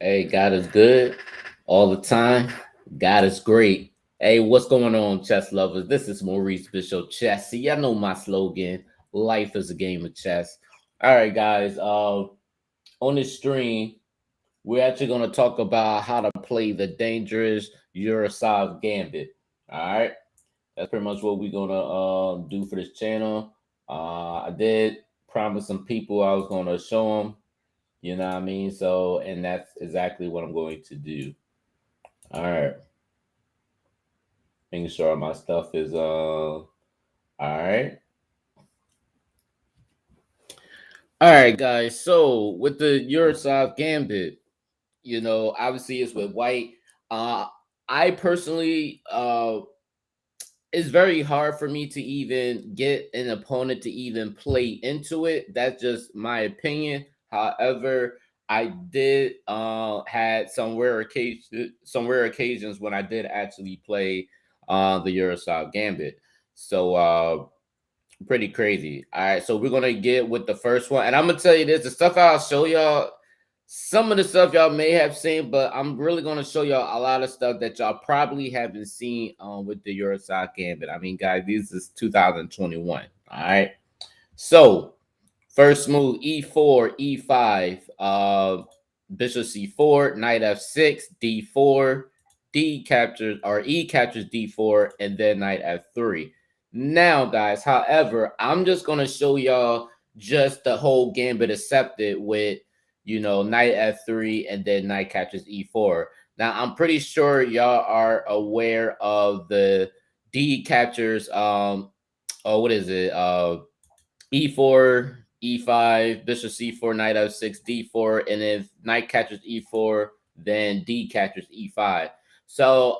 Hey, God is good all the time. God is great. Hey, what's going on, chess lovers? This is Maurice Bishop Chess. See, y'all know my slogan: "Life is a game of chess." All right, guys. On this stream, we're actually going to talk about how to play the dangerous Urusov Gambit. All right, that's pretty much what we're gonna do for this channel. I did promise some people I was gonna show them. You know what I mean? So, and that's exactly what I'm going to do. All right. Making sure my stuff is all right. All right, guys. So with the Urosov Gambit, obviously it's with white. Uh I personally it's very hard for me to even get an opponent to even play into it. That's just my opinion. However, I did had some rare occasions when I did actually play the Urusov Gambit. So pretty crazy. All right, so we're gonna get with the first one, and I'm gonna tell you this: the stuff I'll show y'all, some of the stuff y'all may have seen, but I'm really gonna show y'all a lot of stuff that y'all probably haven't seen with the Urosov Gambit. I mean, guys, this is 2021. All right, so first move e4, e5, bishop c4, knight f6, d4, d captures or e captures d4, and then knight f3. Now, guys, however, I'm just gonna show y'all just the whole gambit accepted with knight f3 and then knight captures e4. Now, I'm pretty sure y'all are aware of the d captures oh, what is it? E4, E5, bishop C4, knight F6, D4, and if knight catches E4, then D catches E5. So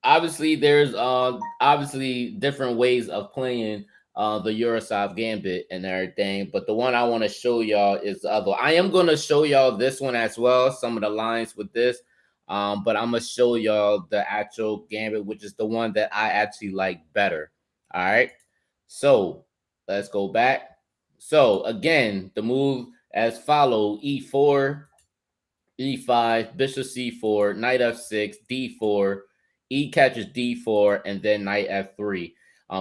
obviously there's obviously different ways of playing the Urosov Gambit and everything, but the one I want to show y'all is the other. I am going to show y'all this one as well, some of the lines with this, but I'm going to show y'all the actual Gambit, which is the one that I actually like better. All right, so let's go back. So again, the move as follow: E4, E5, bishop C4, knight F6, D4, E catches D4, and then knight F3.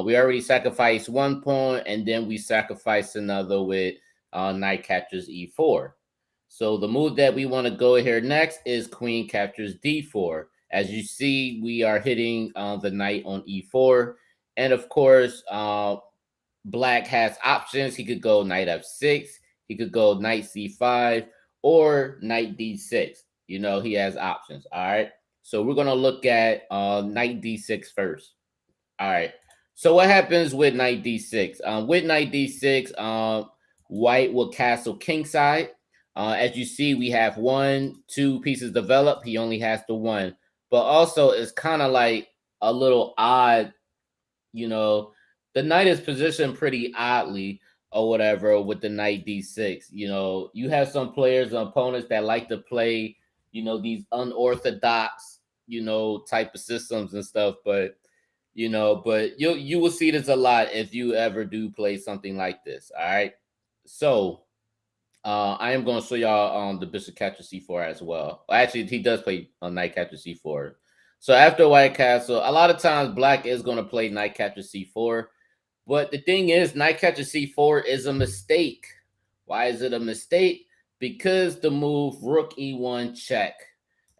We already sacrificed one pawn, and then we sacrificed another with knight captures E4. So the move that we want to go here next is queen captures D4. As you see, we are hitting the knight on E4, and of course, Black has options. He could go knight f6, he could go knight c5, or knight d6. He has options. All right. So we're gonna look at knight d6 first. All right. So what happens with knight d6? With knight d6, white will castle kingside. As you see, we have two pieces developed. He only has the one, but also it's kind of like a little odd, you know, the knight is positioned pretty oddly or whatever with the knight d6. You have some players and opponents that like to play, these unorthodox, type of systems and stuff, but you will see this a lot if you ever do play something like this. All right. So I am going to show y'all the bishop capture c4 as well. Actually, he does play on knight capture c4. So after white castle, a lot of times black is going to play knight capture c4. But the thing is, knight capture c4 is a mistake. Why is it a mistake? Because the move rook e1 check,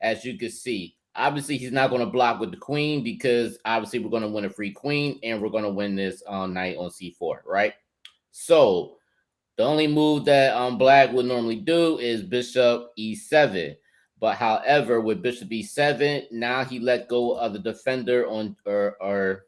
as you can see. Obviously, he's not going to block with the queen because obviously we're going to win a free queen and we're going to win this knight on c4, right? So the only move that black would normally do is bishop e7. But however, with bishop e7, now he let go of the defender on or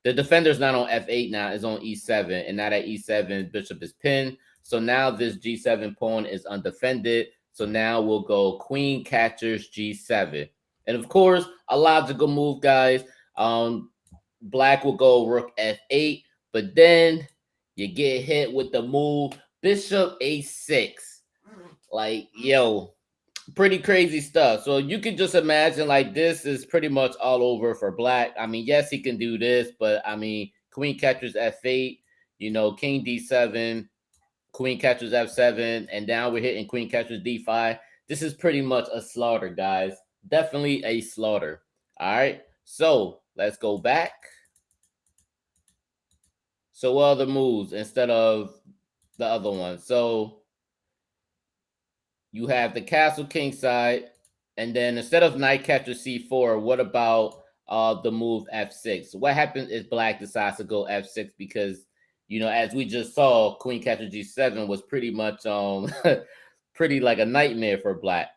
the defender's not on f8 now, is on e7, and now that e7 bishop is pinned. So now this g7 pawn is undefended. So now we'll go queen catchers g7. And of course, a logical move, guys. Black will go rook f8, but then you get hit with the move bishop a6. Like, yo, pretty crazy stuff. So you can just imagine like this is pretty much all over for black. I mean, yes, he can do this, but I mean, queen catches f8, king d7, queen catches f7, and now we're hitting queen catches d5. This is pretty much a slaughter, guys. Definitely a slaughter. All right. So let's go back. So what other moves instead of the other one? So you have the castle king side, and then instead of knight capture c4, what about the move f6? What happens if black decides to go f6? Because as we just saw, queen capture g7 was pretty much pretty like a nightmare for black.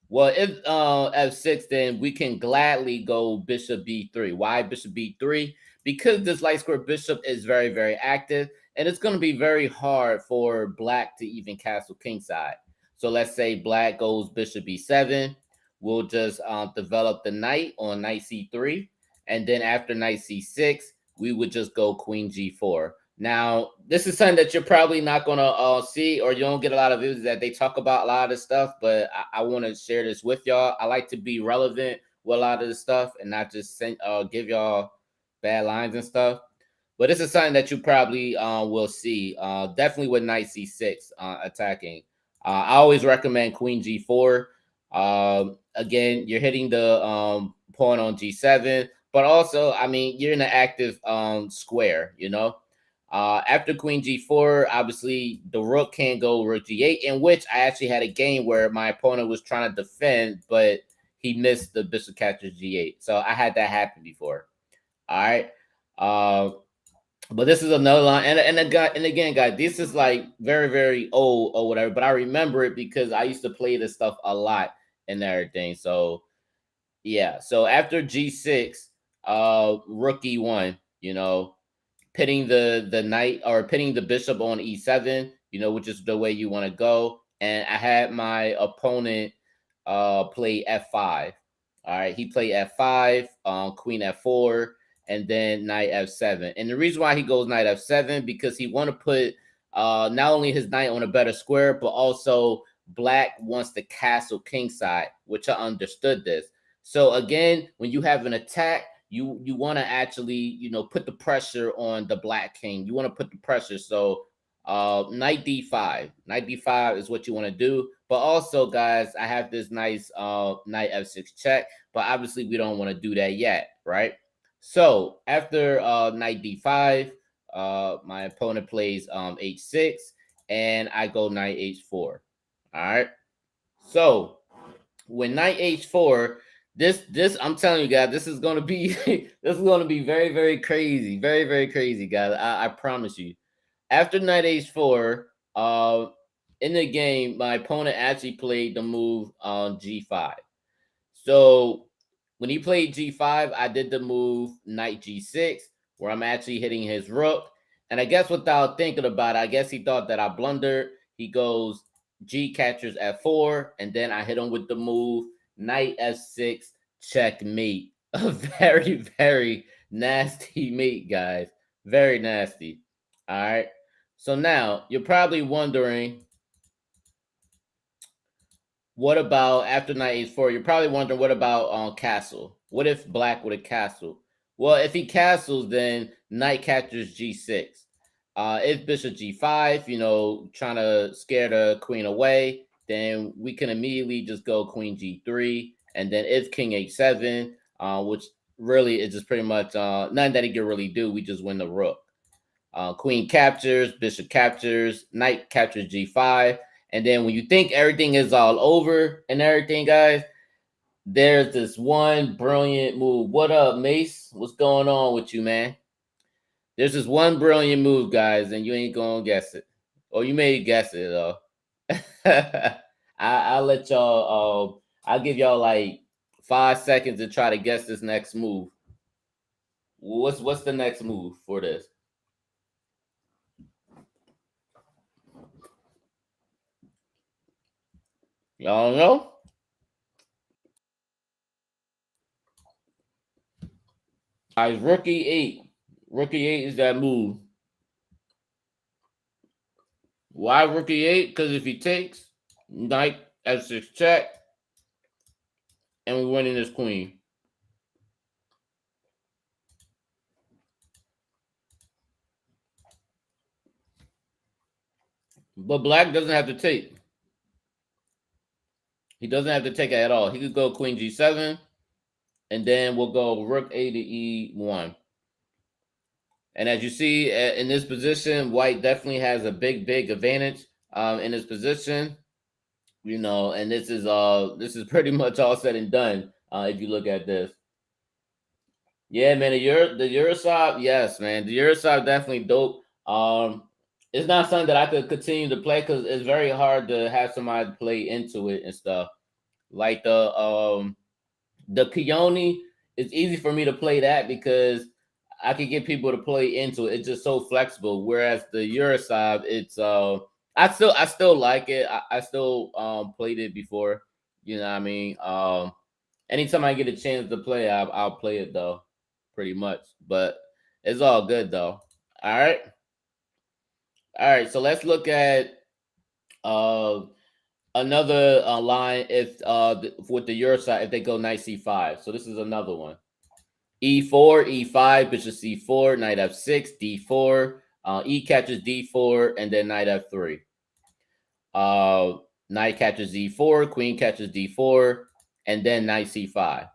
Well, if f6, then we can gladly go bishop b3. Why bishop b3? Because this light square bishop is very, very active, and it's going to be very hard for black to even castle kingside. So let's say black goes bishop b7. We'll just develop the knight on knight c3. And then after knight c6, we would just go queen g4. Now, this is something that you're probably not going to see, or you don't get a lot of videos that they talk about a lot of this stuff, but I want to share this with y'all. I like to be relevant with a lot of this stuff and not just give y'all bad lines and stuff. But this is something that you probably will see, definitely with knight c6 attacking. I always recommend queen g4. Again, you're hitting the pawn on g7, but also, I mean, you're in an active square, after queen g4, obviously the rook can't go rook g8, in which I actually had a game where my opponent was trying to defend, but he missed the bishop captures g8. So I had that happen before. All right. But this is another line, and again, guys, this is like very, very old or whatever. But I remember it because I used to play this stuff a lot and everything. So yeah. So after g6, rook e1, pitting the knight or pitting the bishop on e7, which is the way you want to go. And I had my opponent play f5. All right, he played f5, queen f4, and then knight f7. And the reason why he goes knight f7 because he want to put not only his knight on a better square, but also black wants the castle king side, which I understood this. So again, when you have an attack, you want to actually put the pressure on the black king. You want to put the pressure. So knight d5 is what you want to do. But also, guys, I have this nice knight f6 check, but obviously we don't want to do that yet, right? So after knight d5, my opponent plays h6, and I go knight h4. All right. So when knight h4, this I'm telling you guys, this is gonna be this is gonna be very, very crazy, very, very crazy, guys. I promise you. After knight h4, in the game, my opponent actually played the move on g5. So when he played g5, I did the move knight g6, where I'm actually hitting his rook. And I guess without thinking about it, I guess he thought that I blundered. He goes g captures f4, and then I hit him with the move knight f6 checkmate. A very, very nasty mate, guys. Very nasty. All right. So now you're probably wondering, what about after knight h4? You're probably wondering, what about on castle? What if black would have castle? Well, if he castles, then knight captures g6. If bishop g5, trying to scare the queen away, then we can immediately just go queen g3. And then if king h7, which really is just pretty much nothing that he can really do, we just win the rook. Queen captures, bishop captures, knight captures g5. And then when you think everything is all over and everything, guys, there's this one brilliant move. What up, Mace? What's going on with you, man? There's this one brilliant move, guys, and you ain't gonna guess it. Or you may guess it, though. I'll let y'all, I'll give y'all like 5 seconds to try to guess this next move. What's the next move for this? Y'all know? Guys, rook e8. Rook e8 is that move. Why rook e8? Because if he takes, knight f6 check, and we're winning this queen. But black doesn't have to take. He doesn't have to take it at all. He could go queen g7, and then we'll go rook a to e1. And as you see in this position, white definitely has a big advantage in this position. And this is pretty much all said and done. If you look at this, yeah, man, the Urusov, yes, man, the Urusov definitely dope. It's not something that I could continue to play because it's very hard to have somebody play into it and stuff. Like the Keone, it's easy for me to play that because I can get people to play into it. It's just so flexible. Whereas the Urosov, it's I still like it. I still played it before. You know what I mean? Anytime I get a chance to play, I'll play it though, pretty much. But it's all good though. All right. All right. So let's look at uh another line if with the Euro side if they go knight c5. So this is another one. E4, E5, bishop C4, knight F6, D4, E catches D4, and then knight F3. Knight catches E4, queen catches D4, and then knight C5.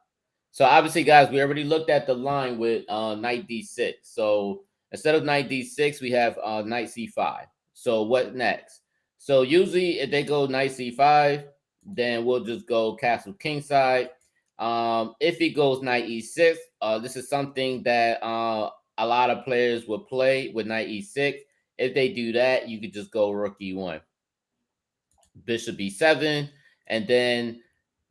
So obviously, guys, we already looked at the line with knight D6. So instead of knight D6, we have knight C5. So what next? So usually if they go knight C5, then we'll just go castle kingside. If he goes knight E6, this is something that a lot of players will play with knight E6. If they do that, you could just go rook E1, bishop E7, and then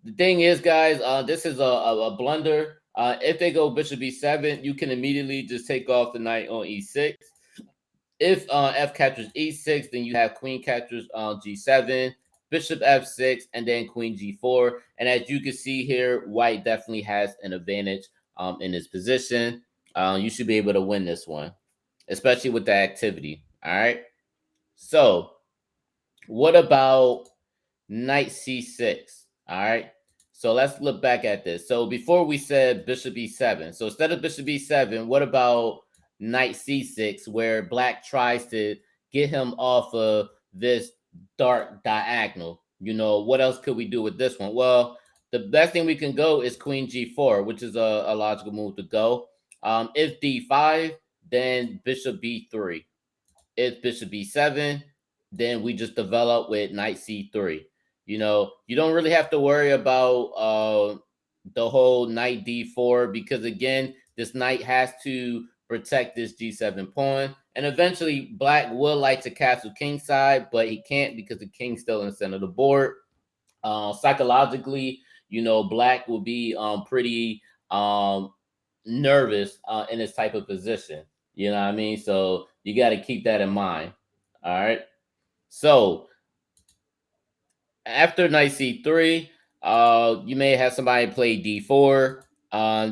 the thing is, guys, this is a blunder. If they go bishop e7, you can immediately just take off the knight on e6. If f captures e6, then you have queen captures on g7, bishop f6, and then queen g4. And as you can see here, white definitely has an advantage in this position. You should be able to win this one, especially with the activity. All right. So, what about knight c6? All right. So let's look back at this. So before we said bishop e7. So instead of bishop e7, what about knight c6, where black tries to get him off of this dark diagonal? What else could we do with this one? Well, the best thing we can go is queen g4, which is a logical move to go. If d5, then bishop b3. If bishop e7, then we just develop with knight c3. You don't really have to worry about the whole knight d4 because again, this knight has to protect this g7 pawn, and eventually black would like to castle kingside, but he can't because the king's still in the center of the board. Psychologically, black will be pretty nervous in this type of position. You know what I mean? So you got to keep that in mind. All right. So after knight c3, you may have somebody play d4.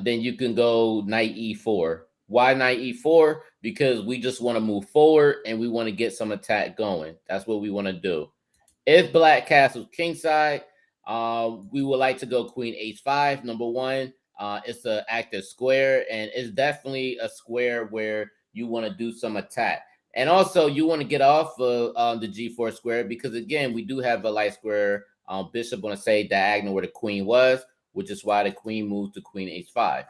Then you can go knight e4. Why knight e4? Because we just want to move forward and we want to get some attack going. That's what we want to do. If black castles kingside, we would like to go queen h5. Number one, it's an active square, and it's definitely a square where you want to do some attack. And also, you want to get off of the g4 square because, again, we do have a light square bishop on the say diagonal where the queen was, which is why the queen moved to queen h5.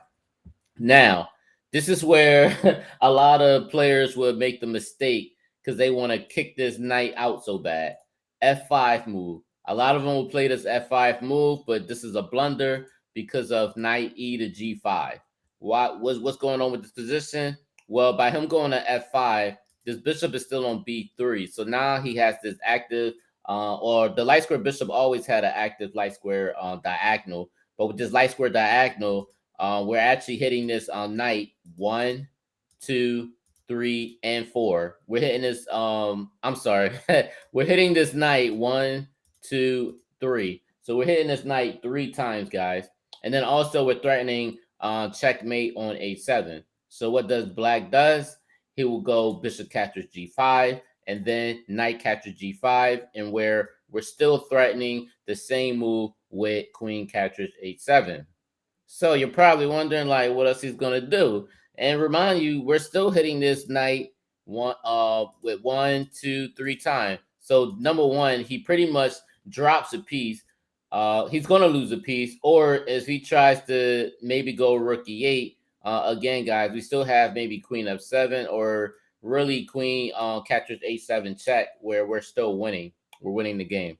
Now, this is where a lot of players would make the mistake because they want to kick this knight out so bad. F5 move. A lot of them will play this F5 move, but this is a blunder because of knight E to G5. What's going on with this position? Well, by him going to F5, this bishop is still on B3. So now he has this active, or the light square bishop always had an active light square diagonal. But with this light square diagonal, we're actually hitting this knight 1, 2, 3, and 4. We're hitting this. I'm sorry, we're hitting this knight 1, 2, 3. So we're hitting this knight 3 times, guys. And then also we're threatening checkmate on a7. So what does black does? He will go bishop captures g5 and then knight captures g5, and where we're still threatening the same move with queen captures h7. So you're probably wondering like what else he's gonna do. And remind you, we're still hitting this knight with 1, 2, 3 times. So number one, he pretty much drops a piece. he's going to lose a piece. Or if he tries to maybe go rook e8, again, guys, we still have maybe queen f7, or really queen captures a7 check, where we're still winning. We're winning the game.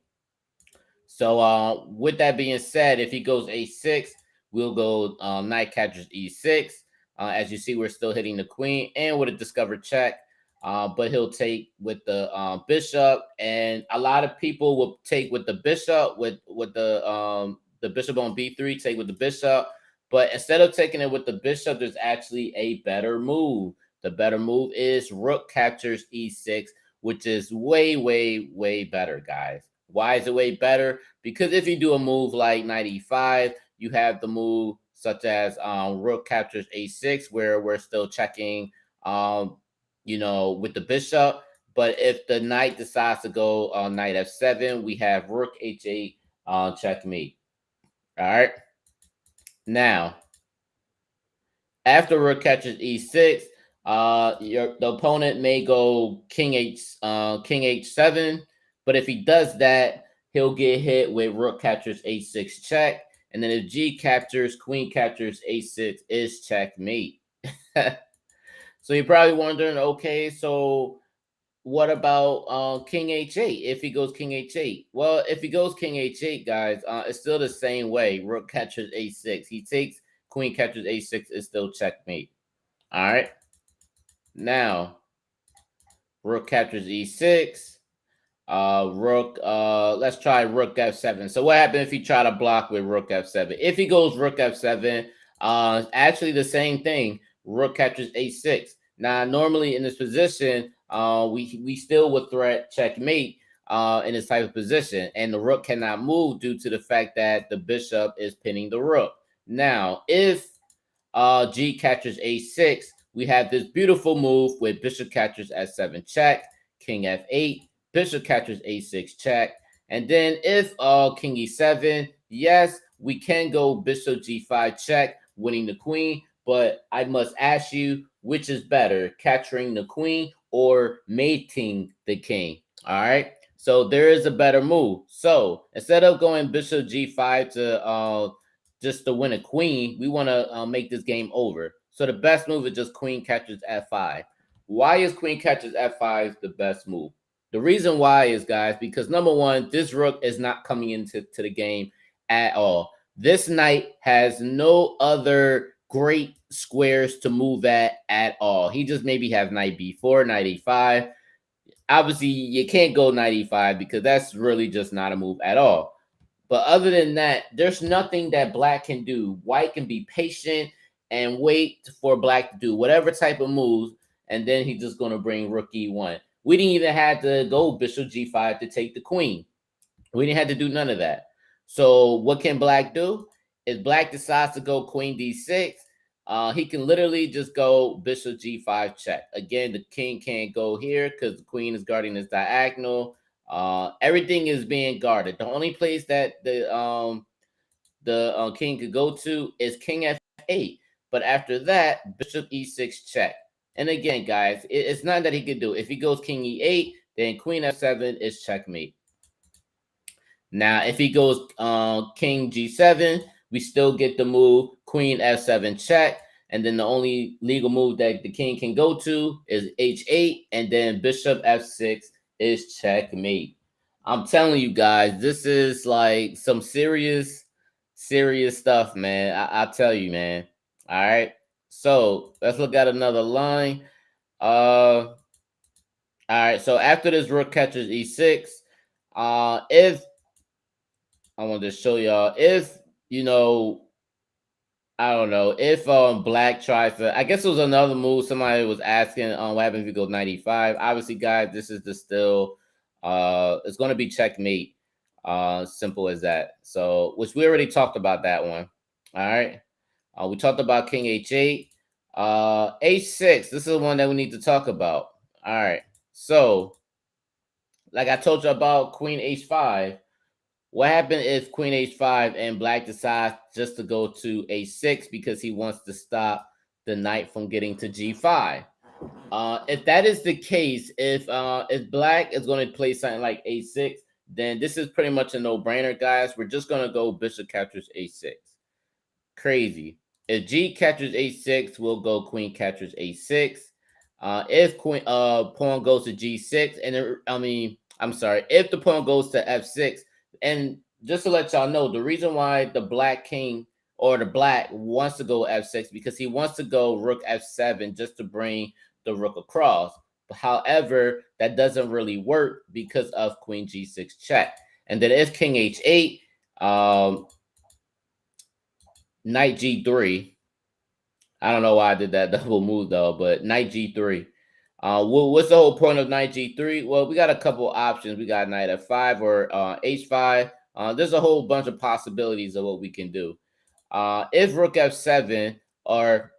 So with that being said, if he goes a6, we'll go knight captures e6. As you see, we're still hitting the queen and with a discovered check. But he'll take with the bishop, and a lot of people will take with the bishop, with the bishop on b3, take with the bishop. But instead of taking it with the bishop, there's actually a better move. The better move is rook captures e6, which is way, way, way better, guys. Why is it way better? Because if you do a move like knight e5, you have the move such as rook captures a6, where we're still checking, with the bishop. But if the knight decides to go knight f7, we have rook h8 checkmate. All right. Now, after rook catches e6, the opponent may go king h7, but if he does that, he'll get hit with rook captures a6 check, and then if g captures, queen captures a6 is checkmate. So you're probably wondering, okay, so what about king h8 if he goes king h8? Well, if he goes king h8, guys, it's still the same way. Rook captures a6. He takes, queen captures a6 is still checkmate. All right. Now, rook captures e6. Let's try rook f7. So what happens if you try to block with rook f7? If he goes rook f7, actually the same thing. Rook captures a6. Now, normally in this position, we still would threat checkmate in this type of position, and the rook cannot move due to the fact that the bishop is pinning the rook. Now, if g captures a6, we have this beautiful move with bishop captures f7 check, king f8, bishop captures a6 check, and then if king e7, yes, we can go bishop g5 check, winning the queen. But I must ask you, which is better, capturing the queen or mating the king? All right. So there is a better move. So instead of going bishop g5 to just to win a queen, we want to make this game over. So the best move is just queen captures f5. Why is queen captures f5 the best move? The reason why is, guys, because number one, this rook is not coming into the game at all. This knight has no other great squares to move at all. He just maybe have knight b4, knight e5. Obviously, you can't go knight e5 because that's really just not a move at all. But other than that, there's nothing that black can do. White can be patient and wait for black to do whatever type of moves, and then he's just going to bring rook e1. We didn't even have to go bishop g5 to take the queen. We didn't have to do none of that. So what can black do? If black decides to go queen d6, he can literally just go bishop g5 check. Again, the king can't go here because the queen is guarding this diagonal. Everything is being guarded. The only place that the king could go to is king f8. But after that, bishop e6 check. And again, guys, it's not that he could do. If he goes king e8, then queen f7 is checkmate. Now, if he goes king g7, we still get the move queen f7 check. And then the only legal move that the king can go to is h8, and then bishop f6 is checkmate. I'm telling you guys, this is like some serious stuff, man. I tell you, man. All right. So let's look at another line. All right. So after this rook catches e6, if I want to show y'all, if I don't know, if black tries to, I guess it was another move. Somebody was asking what happens if you go 95. Obviously, guys, this is the still it's going to be checkmate. Simple as that. So, which we already talked about that one. All right. We talked about king h8. H6. This is the one that we need to talk about. All right. So, like I told you about queen h5. What happened if queen h5 and black decides just to go to a6 because he wants to stop the knight from getting to g5? If that is the case, if black is going to play something like a6, then this is pretty much a no-brainer, guys. We're just gonna go bishop captures a6. Crazy. If G captures a6, we'll go queen captures a6. If pawn goes to g6, and I'm sorry, if the pawn goes to f6, and just to let y'all know, the reason why the black king or the black wants to go f6 because he wants to go rook f7 just to bring the rook across. However, that doesn't really work because of queen g6 check. And then if king h8, knight g3. I don't know why I did that double move though, but knight g3. What's the whole point of knight g3? Well, we got a couple options. We got knight f5 or h5. There's a whole bunch of possibilities of what we can do. If rook f7, or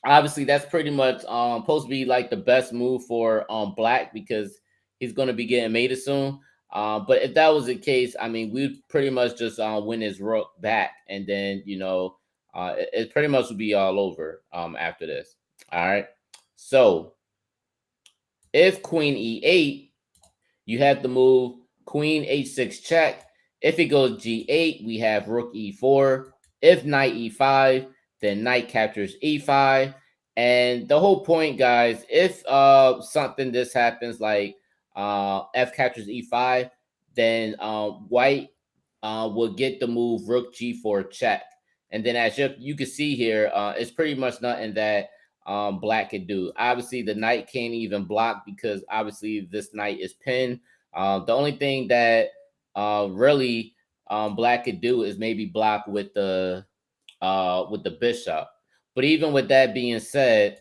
obviously that's pretty much supposed to be like the best move for black because he's going to be getting mated soon. But if that was the case, I mean, we'd pretty much just win his rook back, and then it pretty much would be all over after this. All right. So if queen e8, you have the move queen h6 check. If it goes g8, we have rook e4. If knight e5, then knight captures e5. And the whole point, guys, if something this happens like f captures e5, then white will get the move rook g4 check. And then as you can see here, it's pretty much nothing that black can do. Obviously, the knight can't even block because obviously this knight is pinned. The only thing that really black could do is maybe block with the bishop. But even with that being said,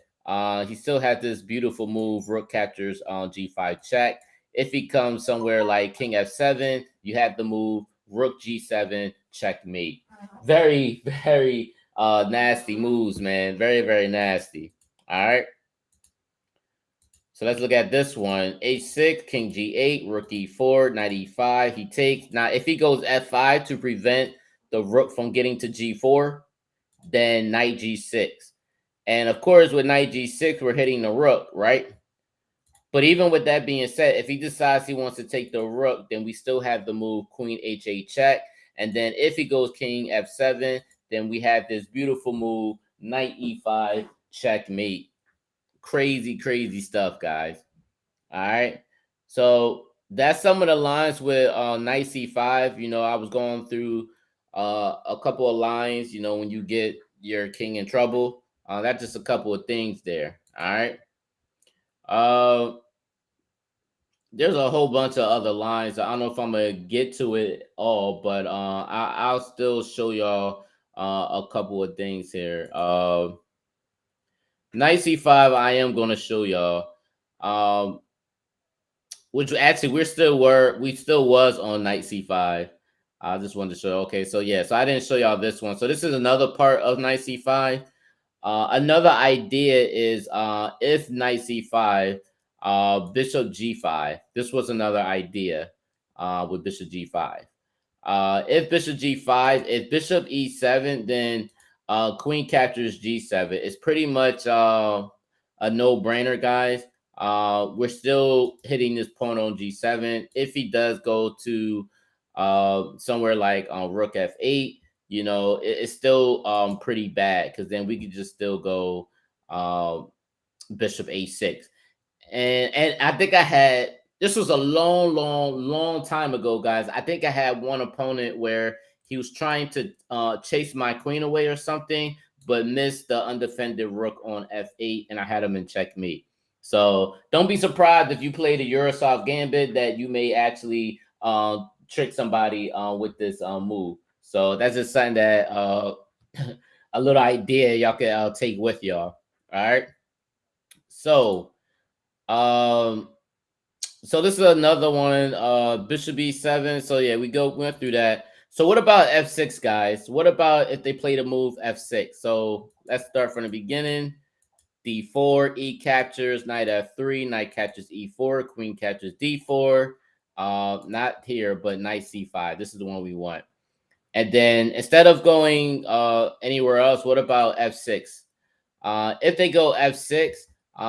he still has this beautiful move, rook captures on g5 check. If he comes somewhere like king f7, you have the move rook g7 checkmate. Very, very nasty moves, man. Very, very nasty. All right. So let's look at this one. h6, king g8, rook e4, knight e5. He takes. Now, if he goes f5 to prevent the rook from getting to g4, then knight g6. And of course, with knight g6, we're hitting the rook, right? But even with that being said, if he decides he wants to take the rook, then we still have the move queen h8 check. And then if he goes king f7, then we have this beautiful move, knight e5 checkmate. Crazy, crazy stuff, guys. All right. So that's some of the lines with knight c5. I was going through a couple of lines, when you get your king in trouble. That's just a couple of things there. All right. Uh, there's a whole bunch of other lines. I don't know if I'm gonna get to it all, but I'll still show y'all a couple of things here. Knight c5, I am gonna show y'all. Which actually we still was on knight c5. I just wanted to show. Okay, so yeah, so I didn't show y'all this one. So this is another part of knight c5. Another idea is if knight c5, bishop g5. This was another idea with bishop g5. If bishop g5, if bishop e7, then queen captures g7. It's pretty much a no-brainer, guys. We're still hitting this pawn on g7. If he does go to somewhere like rook f8, it's still pretty bad because then we could just still go bishop a6. And I think I had this was a long, long, long time ago, guys. I think I had one opponent where he was trying to chase my queen away or something, but missed the undefended rook on f8, and I had him in checkmate. So don't be surprised if you play the Urusov Gambit that you may actually trick somebody with this move. So that's just something that a little idea y'all can take with y'all. All right. So so this is another one, bishop e7. So yeah, went through that. So what about f6, guys? What about if they play the move f6? So let's start from the beginning. d4, e captures, knight f3, knight catches e4, queen catches d4. Not here, but knight c5. This is the one we want. And then instead of going anywhere else, what about f6? If they go f6,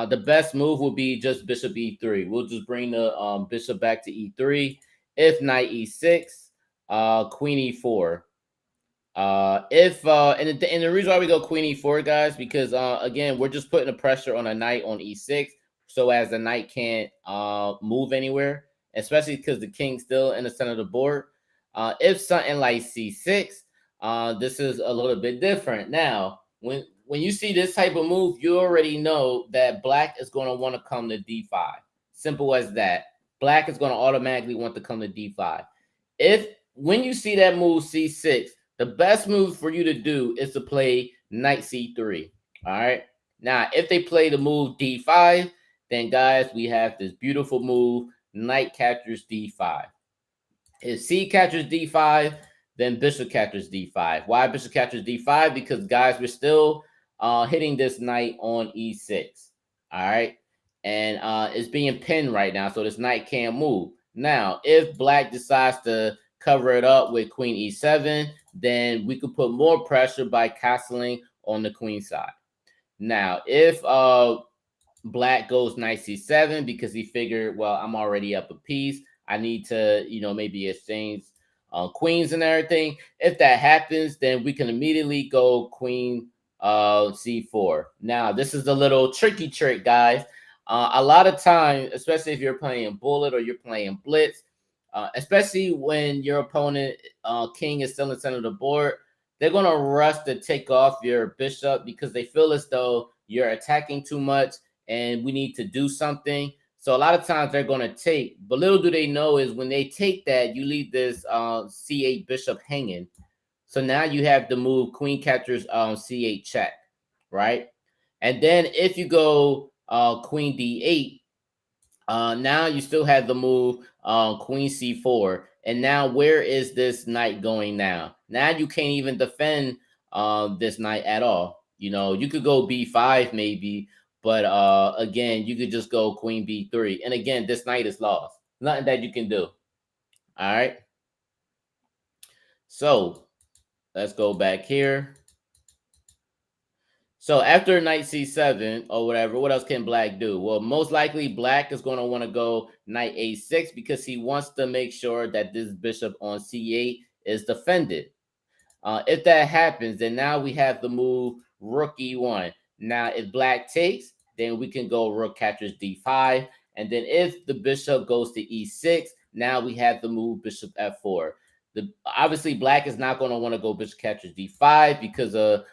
the best move would be just bishop e3. We'll just bring the bishop back to e3. If knight e6, queen e4. If and the reason why we go queen e4, guys, because again, we're just putting the pressure on a knight on e6, so as the knight can't move anywhere, especially because the king's still in the center of the board. If something like c6, this is a little bit different. Now, when you see this type of move, you already know that black is going to want to come to d5. Simple as that. Black is going to automatically want to come to d5. If when you see that move c6, the best move for you to do is to play knight c3. All right. Now, if they play the move d5, then guys, we have this beautiful move, knight captures d5. If c captures d5, then bishop captures d5. Why bishop captures d5? Because guys, we're still hitting this knight on e6. All right. And it's being pinned right now, so this knight can't move. Now, if black decides to cover it up with queen e7, then we could put more pressure by castling on the queen side. Now, if black goes knight c7 because he figured, well, I'm already up a piece, I need to, maybe exchange queens and everything. If that happens, then we can immediately go queen c4. Now, this is a little tricky trick, guys. A lot of times, especially if you're playing bullet or you're playing blitz, especially when your opponent king is still in the center of the board, they're going to rush to take off your bishop because they feel as though you're attacking too much and we need to do something. So a lot of times they're going to take, but little do they know is when they take that, you leave this c8 bishop hanging. So now you have the move queen captures c8 check, right? And then if you go queen d8, now you still have the move queen c4. And now where is this knight going now? Now you can't even defend this knight at all. You could go b5 maybe, but again, you could just go queen b3. And again, this knight is lost. Nothing that you can do. All right. So let's go back here. So after knight c7 or whatever, what else can black do? Well, most likely black is going to want to go knight a6 because he wants to make sure that this bishop on c8 is defended. If that happens, then now we have the move rook e1. Now, if black takes, then we can go rook captures d5. And then if the bishop goes to e6, now we have the move bishop f4. Obviously, black is not going to want to go bishop captures d5 because of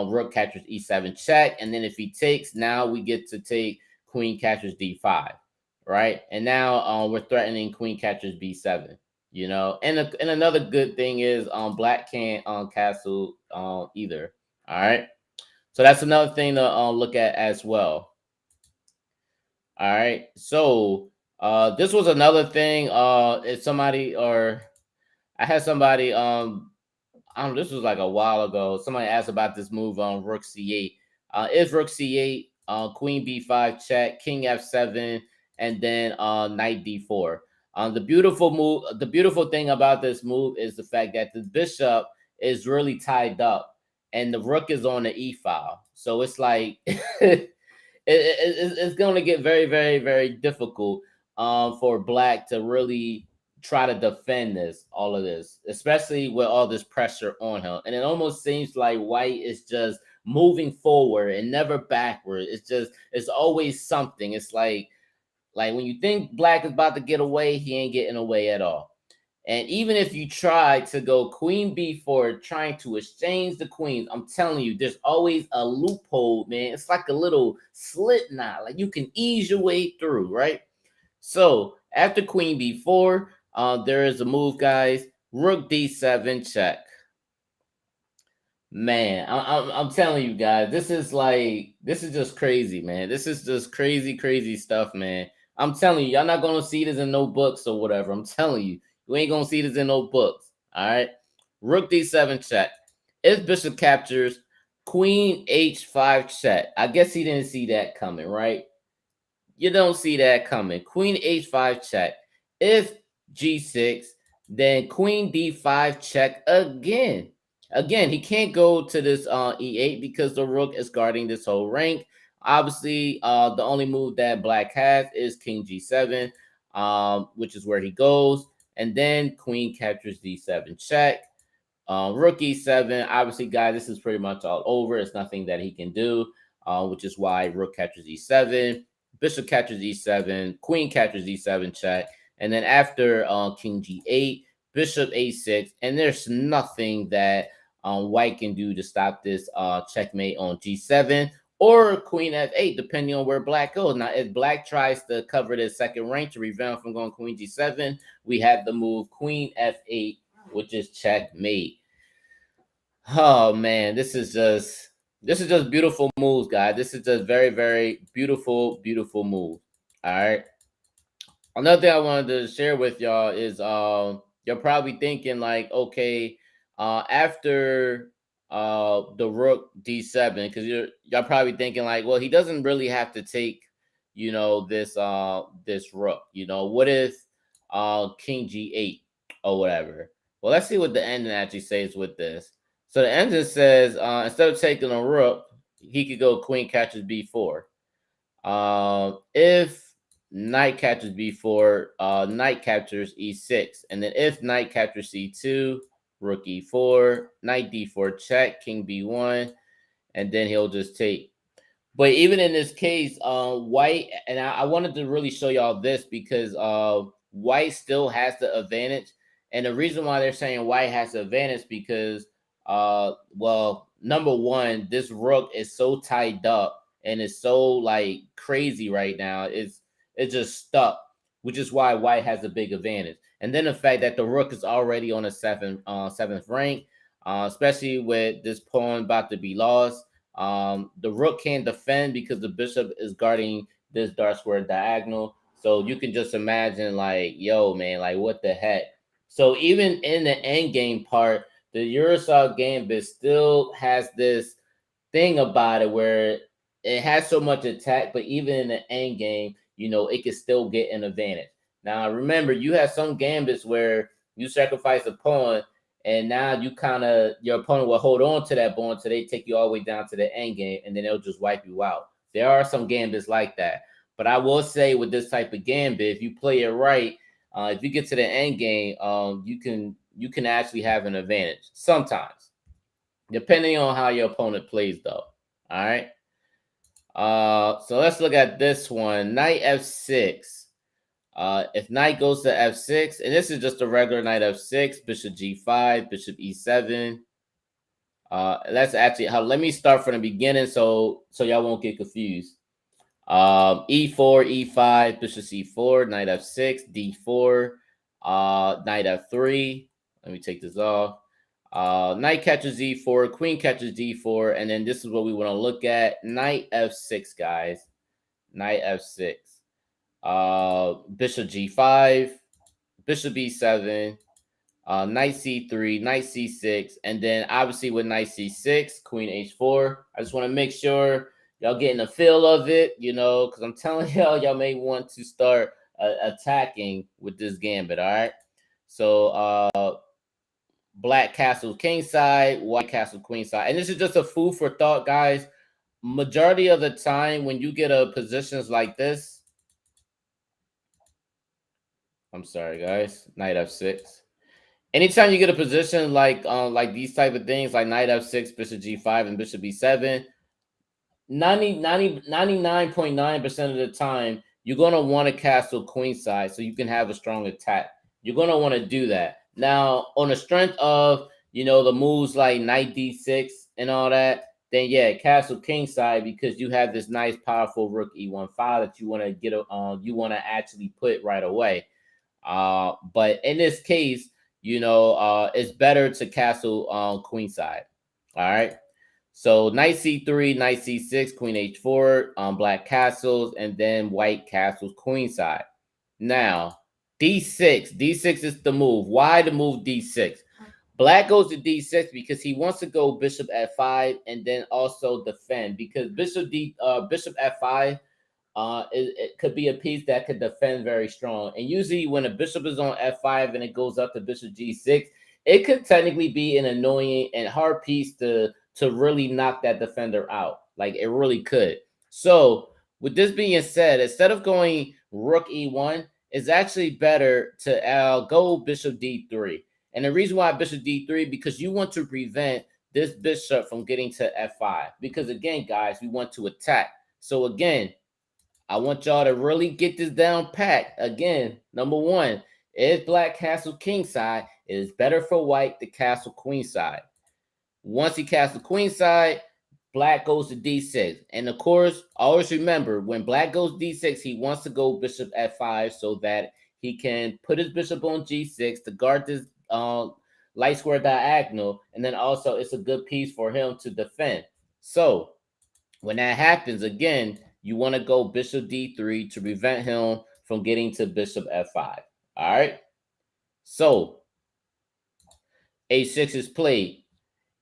rook captures e7 check. And then if he takes, now we get to take queen captures d5, right? And now we're threatening queen captures b7. And another good thing is black can't castle either. All right. So that's another thing to look at as well. All right. So this was another thing. If somebody or I had somebody this was like a while ago. Somebody asked about this move on rook c8. If rook c8, queen b5 check, king f7, and then knight d4. The beautiful thing about this move is the fact that the bishop is really tied up, and the rook is on the e file. So it's like it's going to get very, very, very difficult for black to really try to defend all of this, especially with all this pressure on him. And it almost seems like white is just moving forward and never backward. It's always something. It's like when you think black is about to get away, he ain't getting away at all. And even if you try to go queen b4, trying to exchange the queens, I'm telling you, there's always a loophole, man. It's like a little slit knot. Like you can ease your way through, right? So after queen b4, there is a move, guys. Rook d7 check. Man, I'm telling you guys, this is just crazy, man. This is just crazy, crazy stuff, man. I'm telling you, y'all not gonna see this in no books or whatever. I'm telling you, you ain't gonna see this in no books. All right. Rook d7 check. If bishop captures, queen h5 check. I guess he didn't see that coming, right? You don't see that coming. Queen h5 check. If g6, then queen d5 check again. Again, he can't go to this e8 because the rook is guarding this whole rank. Obviously, the only move that black has is king g7, which is where he goes. and then queen captures d7 check. Rook e7. Obviously, guys, this is pretty much all over. It's nothing that he can do, which is why rook captures e7, bishop captures e7, queen captures e7 check, and then after king g8, bishop a6, and there's nothing that white can do to stop this checkmate on g7 or queen f8, depending on where black goes. Now, if black tries to cover this second rank to prevent from going queen g7, we have the move queen f8, which is checkmate. Oh man, this is just beautiful moves, guys. This is just very, very beautiful, beautiful move. All right. Another thing I wanted to share with y'all is you're probably thinking like, okay, after the rook d7, because y'all probably thinking like, well, he doesn't really have to take, this rook. What if king g8 or whatever? Well, let's see what the ending actually says with this. So the ending says instead of taking a rook, he could go queen catches b4. If knight captures b4, knight captures e6, and then if knight captures c2, rook e4, knight d4 check, king b1, and then he'll just take. But even in this case, white, and I wanted to really show y'all this because white still has the advantage. And the reason why they're saying white has the advantage because, well, number one, this rook is so tied up and it's so like crazy right now. It's just stuck, which is why white has a big advantage. And then the fact that the rook is already on a seventh rank, especially with this pawn about to be lost. The rook can't defend because the bishop is guarding this dark square diagonal. So you can just imagine, like, yo, man, like, what the heck? So even in the end game part, the Urusov Gambit still has this thing about it where it has so much attack, but even in the end game, it can still get an advantage. Now, remember, you have some gambits where you sacrifice a pawn and now your opponent will hold on to that pawn until they take you all the way down to the end game, and then they'll just wipe you out. There are some gambits like that. But I will say with this type of gambit, if you play it right, if you get to the end game, you can actually have an advantage sometimes, depending on how your opponent plays, though. All right. So let's look at this one. Knight f6. If knight goes to f6, and this is just a regular knight f6, bishop g5, bishop e7. That's actually how. Let me start from the beginning, so y'all won't get confused. E4, e5, bishop c4, knight f6, d4, knight f3. Let me take this off. Knight catches e4, queen catches d4, and then this is what we want to look at. Knight f6, guys. Knight f6. Bishop g5, bishop e7, knight c3, knight c6, and then obviously with knight c6, queen h4. I just want to make sure y'all getting a feel of it, because I'm telling y'all may want to start attacking with this gambit. All right. So black castle king side, white castle queen side, and this is just a food for thought, guys. Majority of the time when you get a positions like this, I'm sorry, guys. Knight f6. Anytime you get a position like these type of things, like knight f6, bishop g5, and bishop b7, 99.9% of the time, you're going to want to castle queenside so you can have a strong attack. You're going to want to do that. Now, on the strength of, the moves like knight d6 and all that, then yeah, castle kingside because you have this nice, powerful rook e1 file that you want to get, you want to actually put right away. But in this case, it's better to castle queenside. All right. So knight c3, knight c6, queen h4, black castles, and then white castles queenside. Now, d6. D6 is the move. Why the move d6? Black goes to d6 because he wants to go bishop f5 and then also defend because bishop f5 it could be a piece that could defend very strong. And usually when a bishop is on f5 and it goes up to bishop g6, it could technically be an annoying and hard piece to really knock that defender out. Like it really could. So with this being said, instead of going rook e1, it's actually better to go bishop d3. And the reason why bishop d3, because you want to prevent this bishop from getting to f5. Because again, guys, we want to attack. So again, I want y'all to really get this down pat. Again, number one, if black castle kingside, it is better for white to castle queenside. Once he castles queenside, black goes to d6. And of course, always remember, when black goes d6, he wants to go bishop f5 so that he can put his bishop on g6 to guard this light square diagonal. And then also, it's a good piece for him to defend. So when that happens, again, you want to go bishop d3 to prevent him from getting to bishop f5. All right. So a6 is played.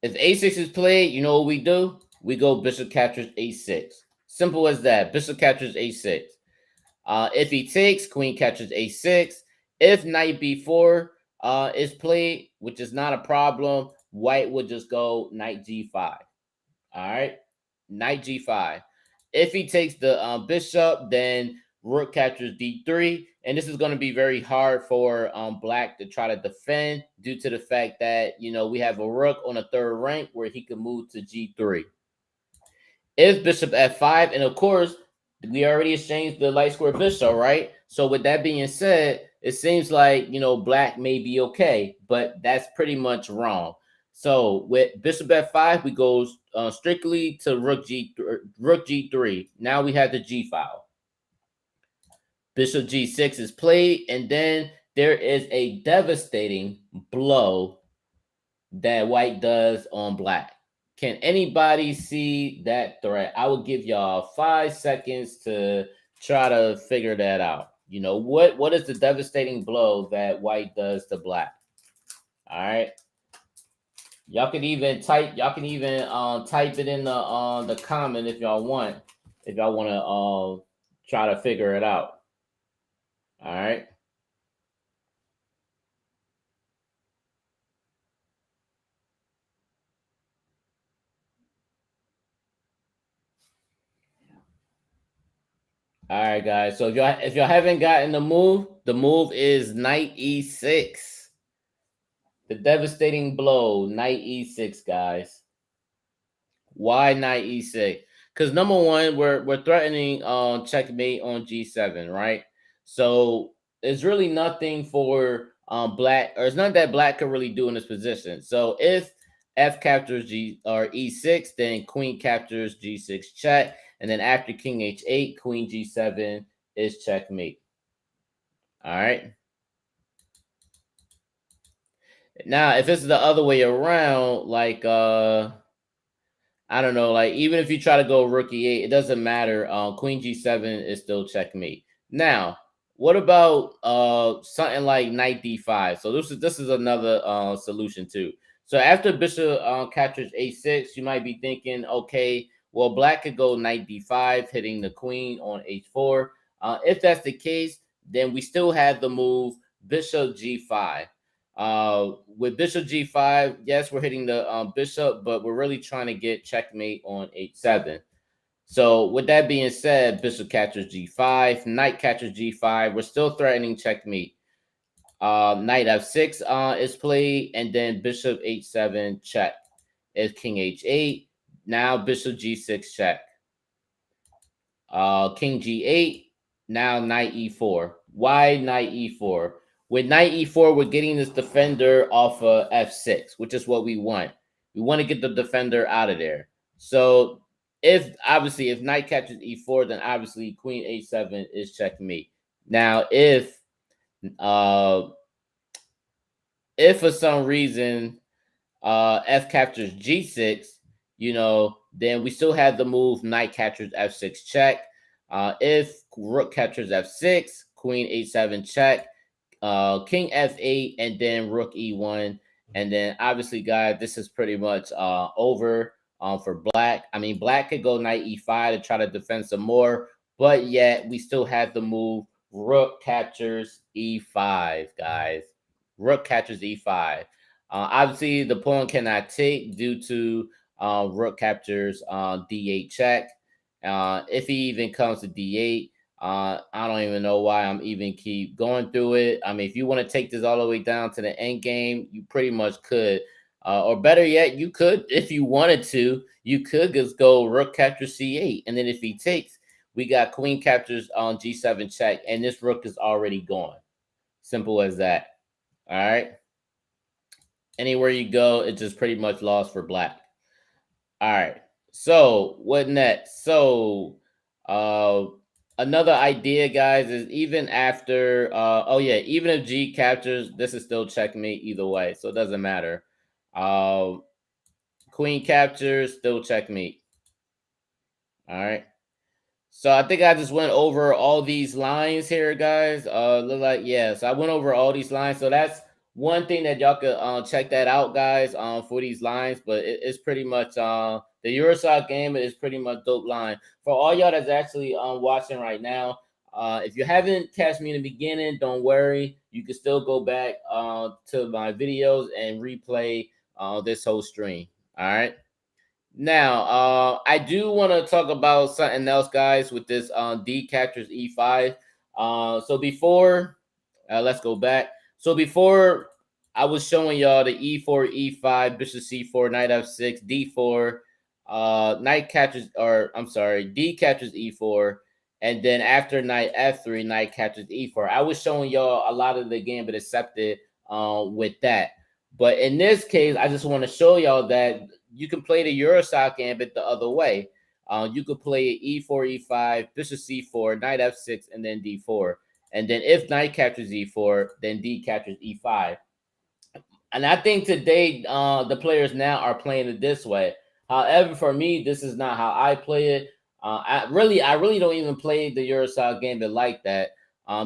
If a6 is played, you know what we do? We go bishop captures a6. Simple as that. Bishop captures a6. If he takes, queen captures a6. If knight b4 is played, which is not a problem, white would just go knight g5. All right, knight g5. If he takes the bishop, then rook captures d3, and this is going to be very hard for black to try to defend due to the fact that, you know, we have a rook on a third rank where he can move to g3. If bishop f5, and of course, we already exchanged the light square bishop, right? So with that being said, it seems like, you know, black may be okay, but that's pretty much wrong. So with bishop f5, we go strictly to rook g3. Now we have the g file. Bishop g6 is played, and then there is a devastating blow that white does on black. Can anybody see that threat? I will give y'all 5 seconds to try to figure that out. You know, what is the devastating blow that white does to black? All right. Y'all can even type it in the comment if y'all want. If y'all want to try to figure it out. All right. All right, guys. So if y'all haven't gotten the move is knight e6. The devastating blow, knight e6, guys. Why knight e6? Because number one, we're threatening checkmate on g7, right? So it's really nothing for black, or it's not that black can really do in this position. So if f captures g or e6, then queen captures g6 check, and then after king h8, queen g7 is checkmate. All right. Now, if it's the other way around, like I don't know, like even if you try to go rook e8, it doesn't matter. Queen g7 is still checkmate. Now, what about something like knight d5? So this is another solution too. So after bishop captures a6, you might be thinking, okay, well, black could go knight d5, hitting the queen on h4. If that's the case, then we still have the move bishop g5. With bishop g5, yes, we're hitting the bishop, but we're really trying to get checkmate on h7. So with that being said, bishop captures g5, knight captures g5. We're still threatening checkmate. Knight f6 is played, and then bishop h7 check. Is king h8. Now bishop g6 check. King g8. Now knight e4. Why knight e4? With knight e4, we're getting this defender off of f6, which is what we want. We want to get the defender out of there. So if knight captures e4, then obviously queen h7 is checkmate. Now, if for some reason f captures g6, you know, then we still have the move knight captures f6 check. If rook captures f6, queen h7 check. King f8, and then rook e1, and then obviously, guys, this is pretty much over for black. I mean, black could go knight e5 to try to defend some more, but yet we still have the move rook captures e5, guys. Rook captures e5. Obviously, the pawn cannot take due to rook captures d8 check. If he even comes to d8, I don't even know why I'm even keep going through it. I mean, if you want to take this all the way down to the end game, you pretty much could. Or better yet, you could, if you wanted to, you could just go rook captures c8. And then if he takes, we got queen captures on g7 check. And this rook is already gone. Simple as that. All right. Anywhere you go, it's just pretty much lost for black. All right. So what next? So uh another idea, guys, is even after oh yeah, even if G captures, this is still checkmate either way. So it doesn't matter. Uh Queen captures, still checkmate. All right. So I think I just went over all these lines here, guys. Look like yeah. So I went over all these lines. So that's one thing that y'all could check that out, guys. For these lines, but it's pretty much the Urusov game is pretty much dope line for all y'all that's actually watching right now. If you haven't catch me in the beginning, don't worry. You can still go back to my videos and replay this whole stream. All right. Now, I do want to talk about something else, guys, with this D captures E5. So before, let's go back. So before, I was showing y'all the E4, E5, Bishop C4, Knight F6, D4, Knight captures, or I'm sorry, D captures E4, and then after Knight F3, Knight captures E4. I was showing y'all a lot of the Gambit accepted with that. But in this case, I just want to show y'all that you can play the Urosov Gambit the other way. You could play E4, E5, Bishop C4, Knight F6, and then D4. And then if Knight captures E4, then D captures E5. And I think today the players now are playing it this way. However, for me, this is not how I play it. I really don't even play the Urosov Gambit like that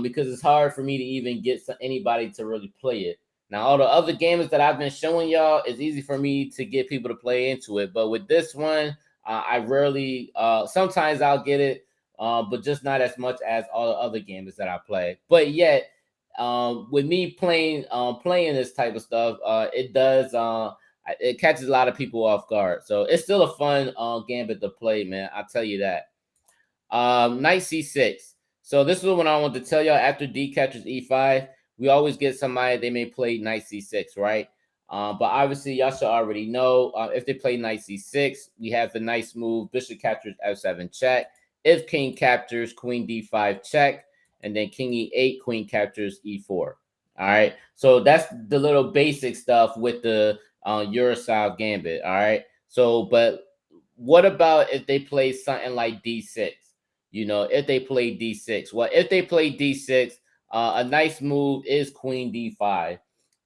because it's hard for me to even get anybody to really play it. Now, all the other games that I've been showing y'all, it's easy for me to get people to play into it. But with this one, I rarely, sometimes I'll get it, but just not as much as all the other games that I play. But yet, with me playing this type of stuff, it catches a lot of people off guard. So it's still a fun gambit to play, man. I'll tell you that. Knight c6. So this is what I want to tell y'all. After D catches e5, we always get somebody, they may play knight c6, right? But obviously, y'all should already know if they play knight c6, we have the nice move. Bishop captures f7 check. If king captures, queen d5 check. And then king e8, queen captures e4. All right. So that's the little basic stuff with the Urosov Gambit. All right. So, but what about if they play something like d6? You know, if they play d6, well, if they play d6, a nice move is queen d5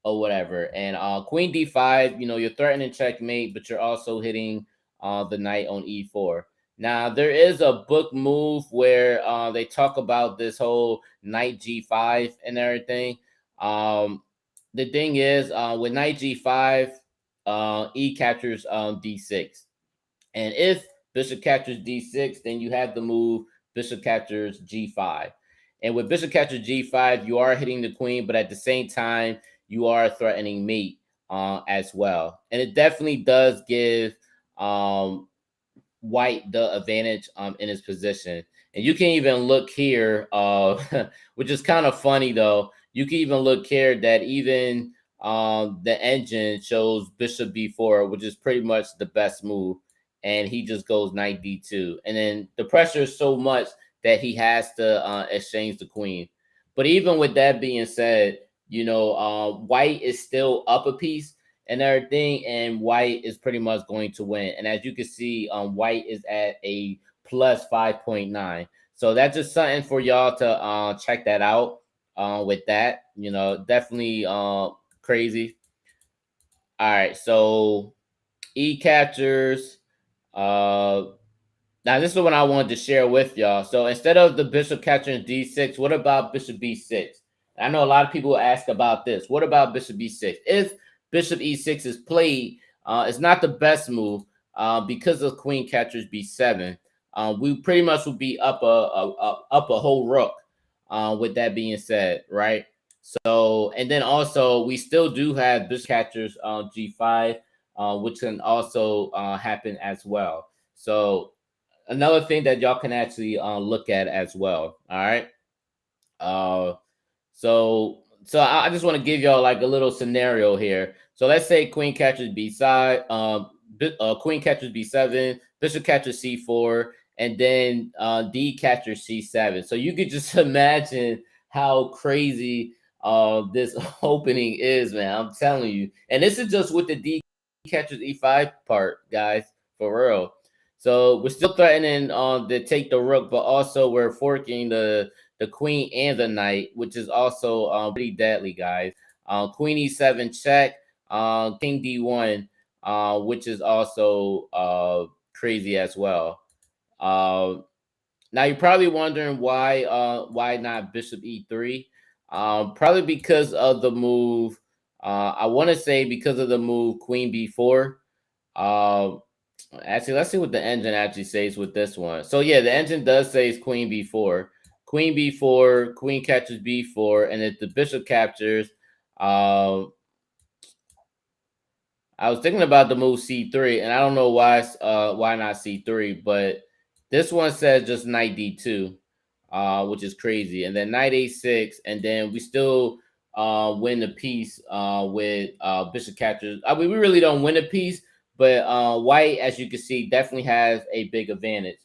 or whatever. And queen d5, you know, you're threatening checkmate, but you're also hitting the knight on e4. Now, there is a book move where they talk about this whole knight g5 and everything. The thing is, with knight g5, e captures d6. And if bishop captures d6, then you have the move bishop captures g5. And with bishop captures g5, you are hitting the queen, but at the same time, you are threatening mate as well. And it definitely does give white the advantage in his position. And you can even look here, which is kind of funny though. You can even look here that even the engine shows bishop b4, which is pretty much the best move. And he just goes knight d2. And then the pressure is so much that he has to exchange the queen. But even with that being said, you know, white is still up a piece and everything, and white is pretty much going to win. And as you can see, white is at a plus 5.9. So that's just something for y'all to check that out with that. You know, definitely crazy. All right, so E captures. Now this is what I wanted to share with y'all. So instead of the bishop capturing d6, what about bishop b6? I know a lot of people ask about this. What about bishop b6? If bishop e6 is played, it's not the best move because of queen captures b7. We pretty much would be up a whole rook. With that being said, right? So and then also we still do have bishop captures g5, which can also happen as well. So another thing that y'all can actually look at as well. All right. Uh, so I just want to give y'all like a little scenario here. So let's say queen catches b5, queen catches b7, bishop catches c4, and then d catches c7. So you could just imagine how crazy this opening is, man. I'm telling you. And this is just with the d catches e5 part, guys, for real. So we're still threatening to take the rook, but also we're forking the queen and the knight, which is also pretty deadly, guys. Queen e7 check, king d1, which is also crazy as well. Uh, Now you're probably wondering why not bishop e3? Probably because of the move. I want to say because of the move queen b4. Uh, Actually, let's see what the engine actually says with this one. So yeah, the engine does say it's queen b4. Queen b4, queen catches b4, and if the bishop captures, uh, I was thinking about the move c3, and I don't know why not c3, but this one says just knight d2, which is crazy, and then knight a6, and then we still win the piece with bishop captures. I mean, we really don't win the piece, but white, as you can see, definitely has a big advantage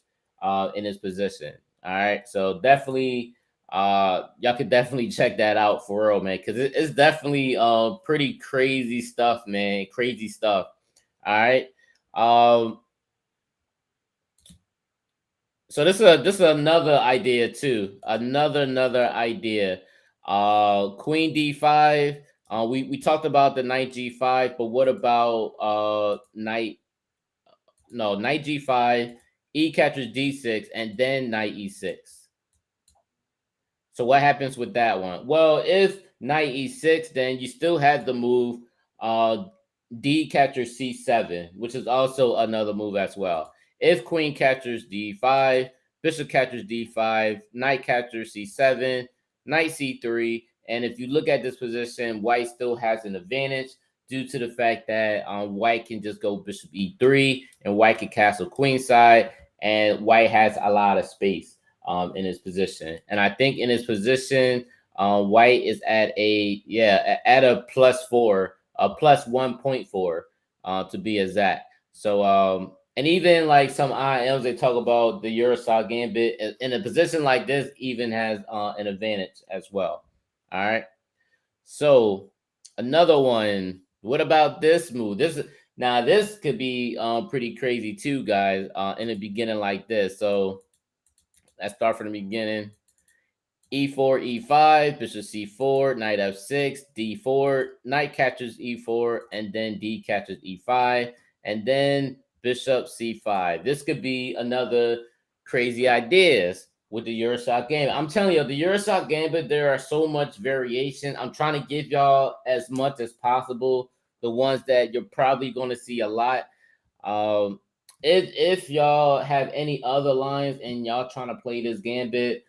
in this position. All right, so definitely y'all could definitely check that out for real, man, because it's definitely pretty crazy stuff, man. Crazy stuff. All right. um so this is another idea too, another idea. Queen d5. We talked about the knight g5, but what about knight g5, e captures d6, and then knight e6? So what happens with that one? Well, if knight e6, then you still have the move uh, d captures c7, which is also another move as well. If queen captures d5, bishop captures d5, knight captures c7, knight c3, and if you look at this position, white still has an advantage due to the fact that white can just go bishop e3, and white can castle queenside, and white has a lot of space in his position. And I think in his position, white is at a +4, a +1.4 to be exact. So and even like some IMs, they talk about the Urusov Gambit in a position like this even has an advantage as well. All right. So another one. What about this move? This could be pretty crazy too, guys. In the beginning like this. So let's start from the beginning. E4, E5, bishop C4, knight F6, D4, knight catches E4, and then D catches E5, and then bishop C5. This could be another crazy ideas with the Urusov Gambit. I'm telling you, the Urusov Gambit, there are so much variation. I'm trying to give y'all as much as possible, the ones that you're probably going to see a lot. Um, if y'all have any other lines and y'all trying to play this Gambit,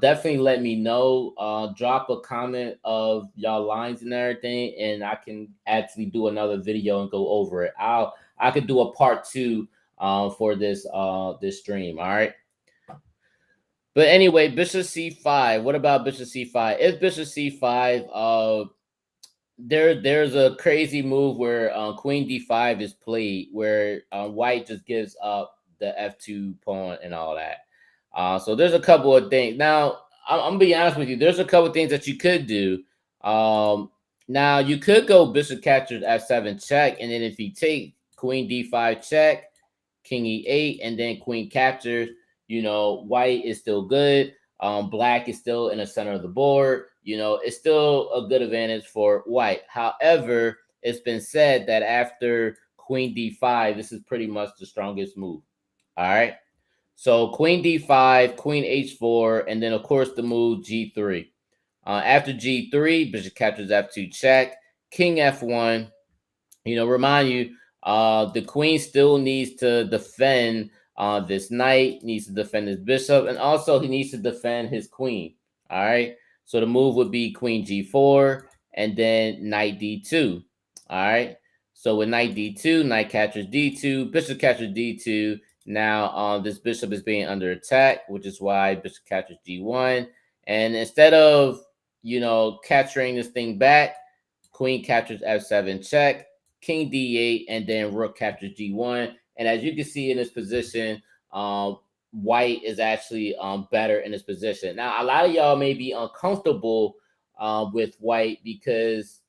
definitely let me know. Drop a comment of y'all lines and everything, and I can actually do another video and go over it. I could do a part two for this stream. All right. But anyway, bishop c5. What about bishop c5? If bishop c5, there's a crazy move where queen d5 is played, where white just gives up the f2 pawn and all that. So there's a couple of things. Now, I'm gonna be honest with you. There's a couple of things that you could do. Now you could go bishop captures f7 check, and then if you take queen d5 check, king e8, and then queen captures, white is still good. Black is still in the center of the board. It's still a good advantage for white. However, it's been said that after queen d5, this is pretty much the strongest move. All right. So queen d5, queen h4, and then of course the move g3. After g3, bishop captures f2 check, king f1. Remind you, the queen still needs to defend this knight, needs to defend his bishop, and also he needs to defend his queen. All right. So the move would be queen g4 and then knight d2. All right. So with knight d2, knight captures d2, bishop captures d2, Now, this bishop is being under attack, which is why bishop captures g1. And instead of, capturing this thing back, queen captures f7 check, king d8, and then rook captures g1. And as you can see in this position, white is actually better in this position. Now, a lot of y'all may be uncomfortable with white because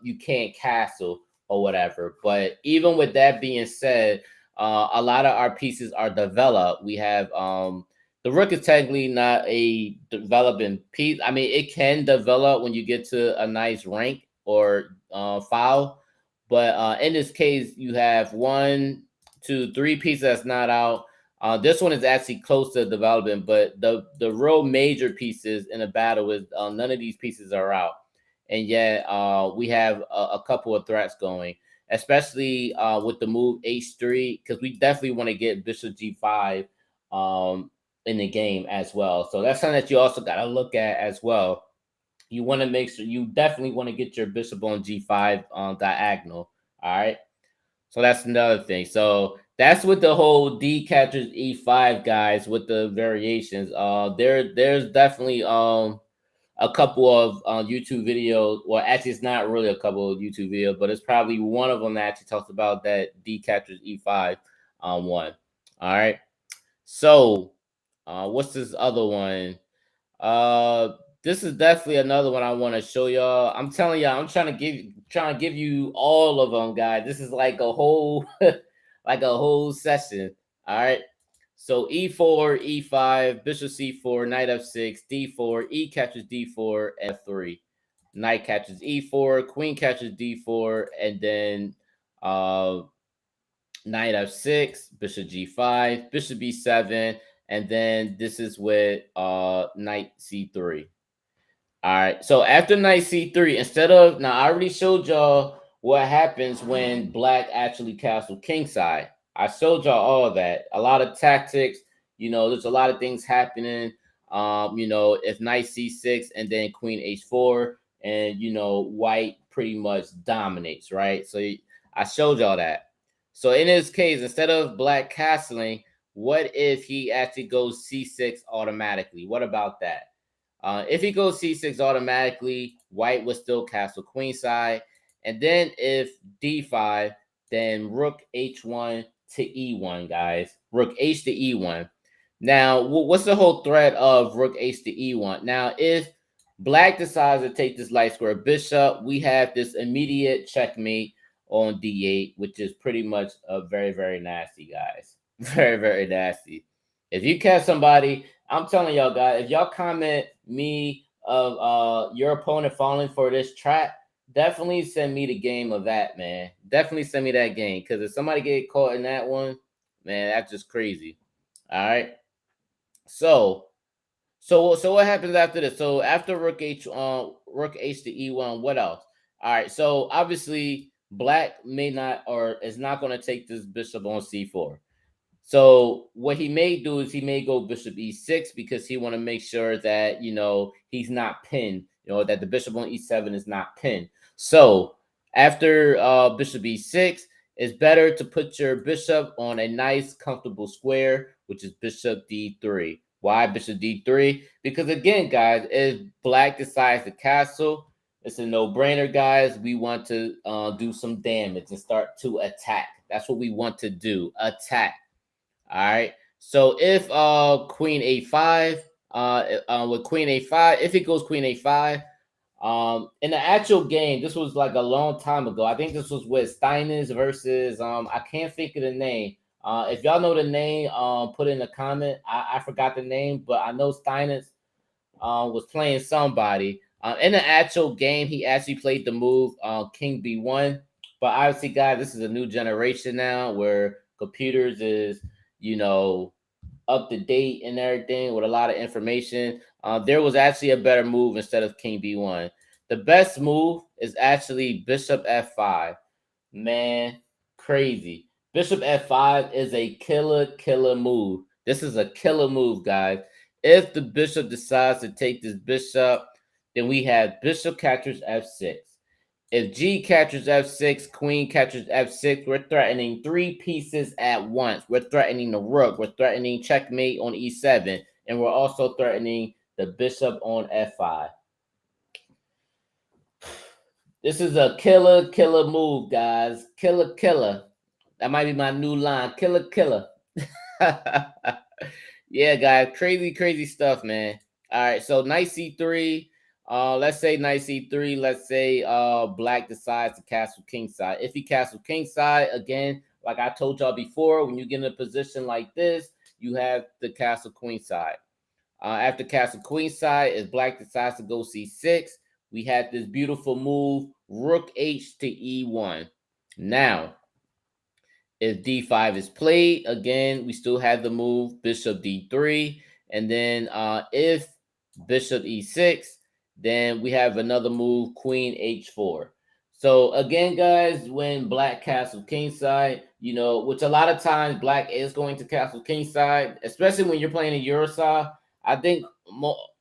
you can't castle or whatever. But even with that being said, a lot of our pieces are developed. We have the rook is technically not a developing piece. I mean, it can develop when you get to a nice rank or file, but in this case, you have 1, 2, 3 pieces that's not out. This one is actually close to development, but the real major pieces in the battle is none of these pieces are out, and yet we have a couple of threats going, especially with the move h3, because we definitely want to get bishop g5 in the game as well. So that's something that you also got to look at as well. You want to make sure you definitely want to get your bishop on g5 on diagonal. All right. So that's another thing. So that's with the whole d captures e5, guys, with the variations. There's definitely a couple of YouTube videos. Well, actually, it's not really a couple of YouTube videos, but it's probably one of them that actually talks about that d captures e5 one. All right. So, what's this other one? Uh, this is definitely another one I want to show y'all. I'm telling y'all, I'm trying to give you all of them, guys. This is like a whole like a whole session. All right. So e4, e5, bishop c4, knight f6, d4, e catches d4, f3. Knight catches e4, queen catches d4, and then knight f6, bishop g5, bishop b7, and then this is with knight c3. All right. So after knight c3, instead of, now I already showed y'all what happens when black actually castle kingside. I showed y'all all of that. A lot of tactics, there's a lot of things happening. If knight c6 and then queen h4, and white pretty much dominates, right? So I showed y'all that. So in this case, instead of black castling, what if he actually goes c6 automatically? What about that? If he goes c6 automatically, white will still castle queenside. And then if d5, then rook h1 to e1, guys. Rook h to e1. Now, what's the whole threat of rook h to e1? Now, if black decides to take this light square bishop, we have this immediate checkmate on d8, which is pretty much very, very nasty, guys. Very, very nasty. If you catch somebody, I'm telling y'all, guys, if y'all comment me of your opponent falling for this trap, definitely send me the game of that, man. Definitely send me that game, because if somebody get caught in that one, man, that's just crazy. All right. So what happens after this? So after rook h to e1, what else? All right. So obviously black may not, or is not going to take this bishop on c4. So what he may do is he may go bishop e6, because he want to make sure that he's not pinned, that the bishop on e7 is not pinned. So after bishop e6, it's better to put your bishop on a nice comfortable square, which is bishop d3. Why bishop d3? Because again, guys, if black decides to castle, it's a no-brainer, guys. We want to do some damage and start to attack. That's what we want to do, attack. All right. So if queen a5, with queen a5, if it goes queen a5, in the actual game, this was like a long time ago. I think this was with Steinitz versus I can't think of the name. If y'all know the name, put in the comment. I forgot the name, but I know Steinitz was playing somebody. In the actual game, he actually played the move king b1. But obviously, guys, this is a new generation now where computers is up to date and everything with a lot of information. There was actually a better move instead of king b1. The best move is actually bishop f5. Man, crazy. Bishop f5 is a killer move. This is a killer move, guys. If the bishop decides to take this bishop, then we have bishop captures f6. If G captures f6, queen captures f6, we're threatening 3 pieces at once. We're threatening the rook. We're threatening checkmate on e7. And we're also threatening the bishop on f5. This is a killer move, guys. Killer. That might be my new line. Killer. Yeah, guys. Crazy stuff, man. All right, so knight c3. Let's say knight c3. Let's say black decides to castle kingside. If he castles kingside, again, like I told y'all before, when you get in a position like this, you have the castle queenside. After castle queenside, if black decides to go c6, we had this beautiful move, rook h to e1. Now, if d5 is played, again, we still have the move bishop d3. And then if bishop e6, then we have another move, queen h4. So again, guys, when black castle kingside, which a lot of times black is going to castle kingside, especially when you're playing a Urusov. I think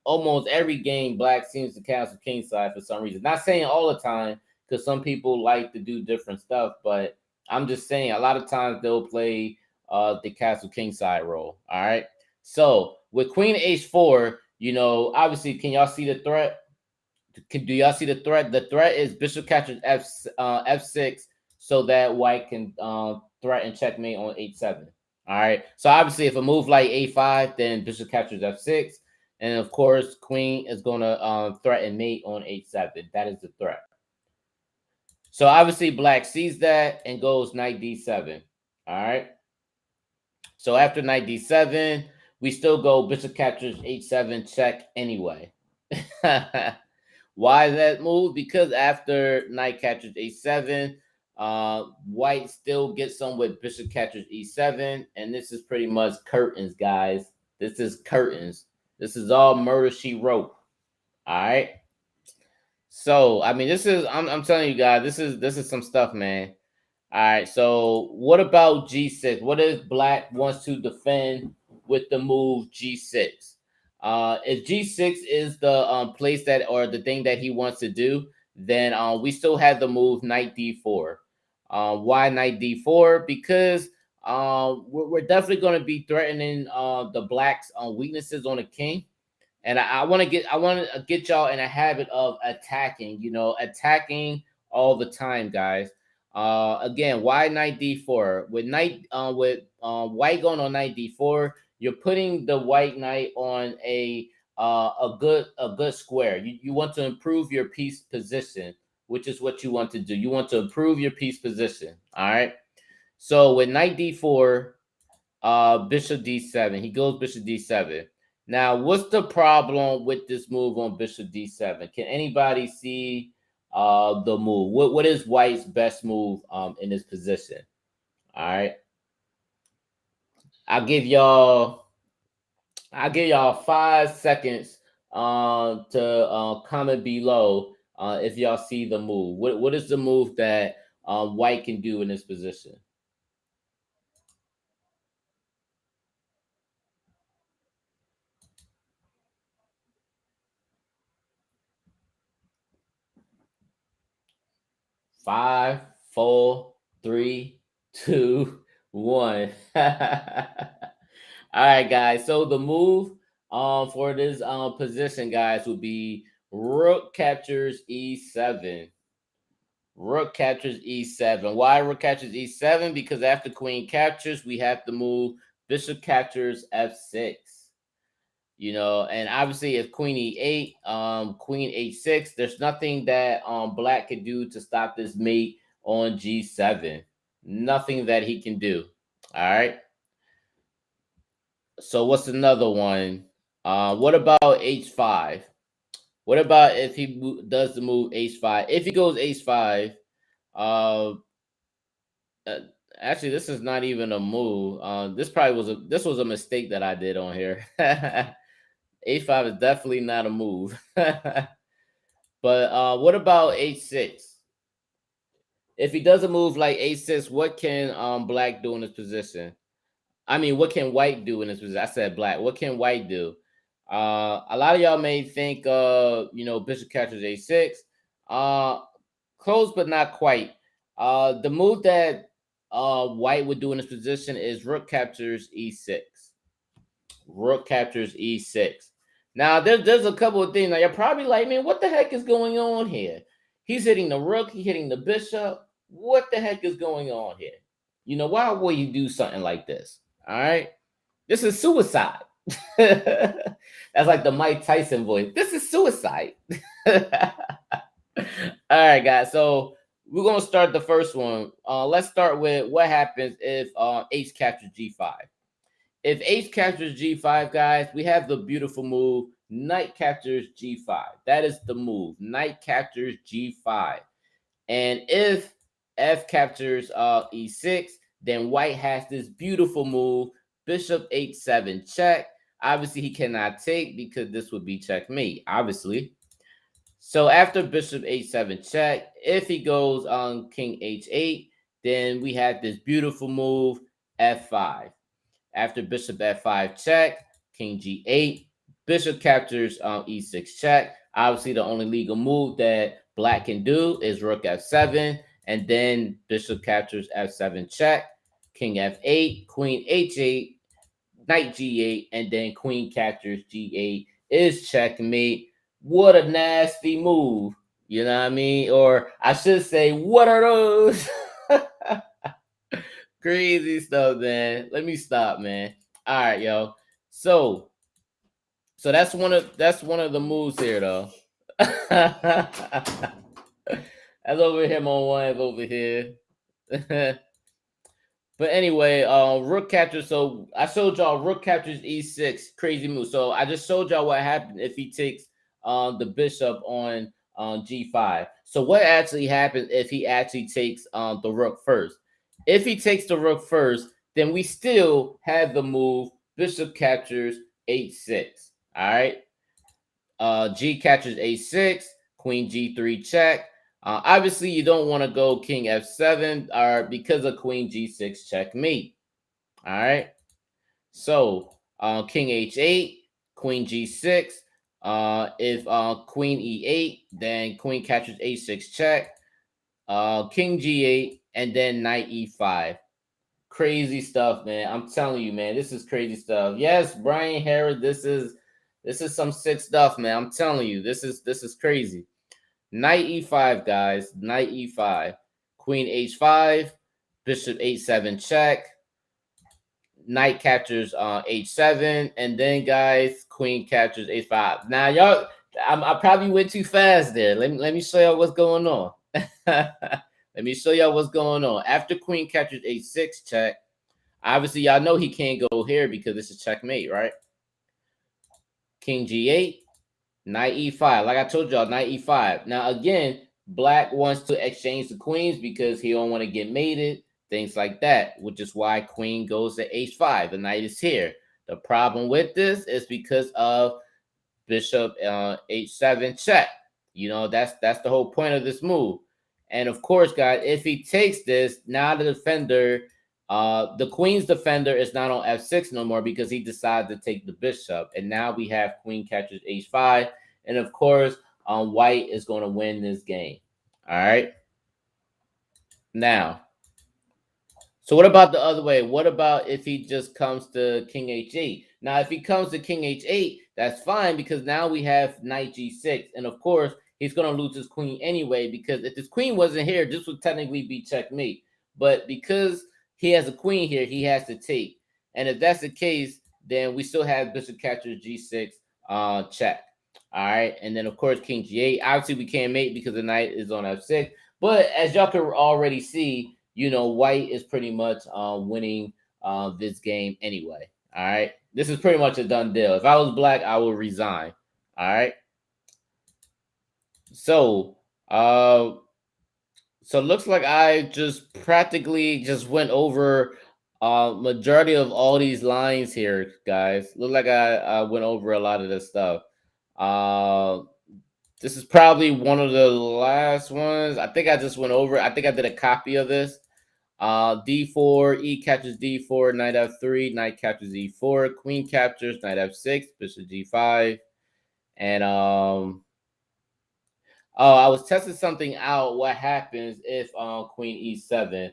almost every game black seems to castle kingside for some reason. Not saying all the time, because some people like to do different stuff, but I'm just saying a lot of times they'll play the castle kingside role. All right. So with queen h4, obviously, can y'all see the threat? Do y'all see the threat? The threat is bishop captures f6, so that white can threaten checkmate on h7. All right. So obviously, if a move like a5, then bishop captures f6, and of course, queen is going to threaten mate on h7. That is the threat. So obviously, black sees that and goes knight d7. All right. So after knight d7, we still go bishop captures h7 check anyway. Why that move? Because after knight captures h7, white still gets some with bishop captures e7, and this is pretty much curtains, guys. This is curtains. This is all murder she wrote. All right. So I mean, I'm telling you guys, this is some stuff, man. All right. So what about g6? What if black wants to defend with the move g6? If g6 is the place that, or the thing that he wants to do, then we still have the move knight d4. Why knight d4? Because we're definitely going to be threatening the black's weaknesses on the king. And I want to get y'all in a habit of attacking, attacking all the time, guys. Again, why knight d4? With white going on knight d4, you're putting the white knight on a good square. You want to improve your piece position, which is what you want to do. You want to improve your piece position. All right. So with knight d4, bishop d7, he goes bishop d7. Now, what's the problem with this move on bishop d7? Can anybody see the move? What is white's best move in this position? All right. I'll give y'all 5 seconds to comment below if y'all see the move. What is the move that white can do in this position? 5, 4, 3, 2, 1. All right, guys. So the move for this position, guys, would be rook captures e7. Rook captures e7. Why rook captures e7? Because after queen captures, we have to move bishop captures f6. And obviously if queen e8, queen h6, there's nothing that black could do to stop this mate on g7. Nothing that he can do. All right. So what's another one? What about h5? What about if he does the move h5? If he goes h5, uh, uh actually this is not even a move. This was a mistake that I did on here. h5 is definitely not a move. But what about h6? If he does a move like h6, what can black do in this position? I mean, what can white do in this position? I said black. What can white do? A lot of y'all may think bishop captures h6. Close, but not quite. The move that white would do in this position is rook captures e6. Rook captures e6. Now, there's a couple of things. Now, you're probably like, man, what the heck is going on here? He's hitting the rook. He's hitting the bishop. What the heck is going on here? You know, why would you do something like this? All right. This is suicide. That's like the Mike Tyson voice. This is suicide. All right, guys. So we're going to start the first one. Let's start with what happens if h captures g5. If h captures g5, guys, we have the beautiful move knight captures g5. That is the move. Knight captures g5. And if f captures e6, then white has this beautiful move bishop h7 check. Obviously, he cannot take because this would be checkmate, obviously. So after bishop h7 check, if he goes on king h8, then we have this beautiful move f5. After bishop f5 check, king g8, bishop captures e6 check. Obviously, the only legal move that black can do is rook f7, and then bishop captures f7 check, king f8, queen h8, knight g8, and then queen captures g8 is checkmate. What a nasty move. You know what I mean? Or I should say, what are those? Crazy stuff, man. Let me stop, man. All right, yo. So that's one of the moves here, though. That's over him on one over here. But anyway, rook captures. So I showed y'all rook captures e6, crazy move. So I just showed y'all what happened if he takes the bishop on g5. So what actually happens if he actually takes the rook first? If he takes the rook first, then we still have the move bishop captures h6. All right. G captures a6, queen g3 check. Obviously, you don't want to go king f7 or because of queen g6 checkmate. All right. So king h8, queen g6. If queen e8, then queen captures a6 check. King g8, and then knight e5. Crazy stuff, man. I'm telling you, man. This is crazy stuff. Yes, Brian Harris. This is some sick stuff, man. I'm telling you, this is crazy. Knight e5, guys. Knight e5. Queen h5. Bishop h7 check. Knight captures h7. And then, guys, queen captures h5. Now, y'all, I probably went too fast there. Let me show y'all what's going on. Let me show y'all what's going on. After queen captures h6 check, obviously, y'all know he can't go here because this is checkmate, right? King g8. Knight e5. Like I told y'all, knight e5. Now, again, black wants to exchange the queens because he don't want to get mated, things like that, which is why queen goes to h5. The knight is here. The problem with this is because of bishop h7 check. You know, that's the whole point of this move. And of course, guys, if he takes this, now the defender, the queen's defender is not on f6 no more because he decided to take the bishop. And now we have queen captures h5. And of course, white is going to win this game. All right. Now, so what about the other way? What about if he just comes to king h8? Now, if he comes to king h8, that's fine because now we have knight g6. And of course, he's going to lose his queen anyway because if his queen wasn't here, this would technically be checkmate. But because he has a queen here, he has to take. And if that's the case, then we still have bishop captures g6 check. All right. And then, of course, king g8. Obviously, we can't mate because the knight is on f6. But as y'all can already see, you know, white is pretty much winning this game anyway. All right. This is pretty much a done deal. If I was black, I would resign. All right. So, so it looks like I just practically just went over majority of all these lines here, guys. Look like I went over a lot of this stuff. This is probably one of the last ones. I think I just went over. I think I did a copy of this. D4, E captures D4, knight F3, knight captures E4, queen captures, knight F6, bishop G5, and Oh, I was testing something out. What happens if Queen E7,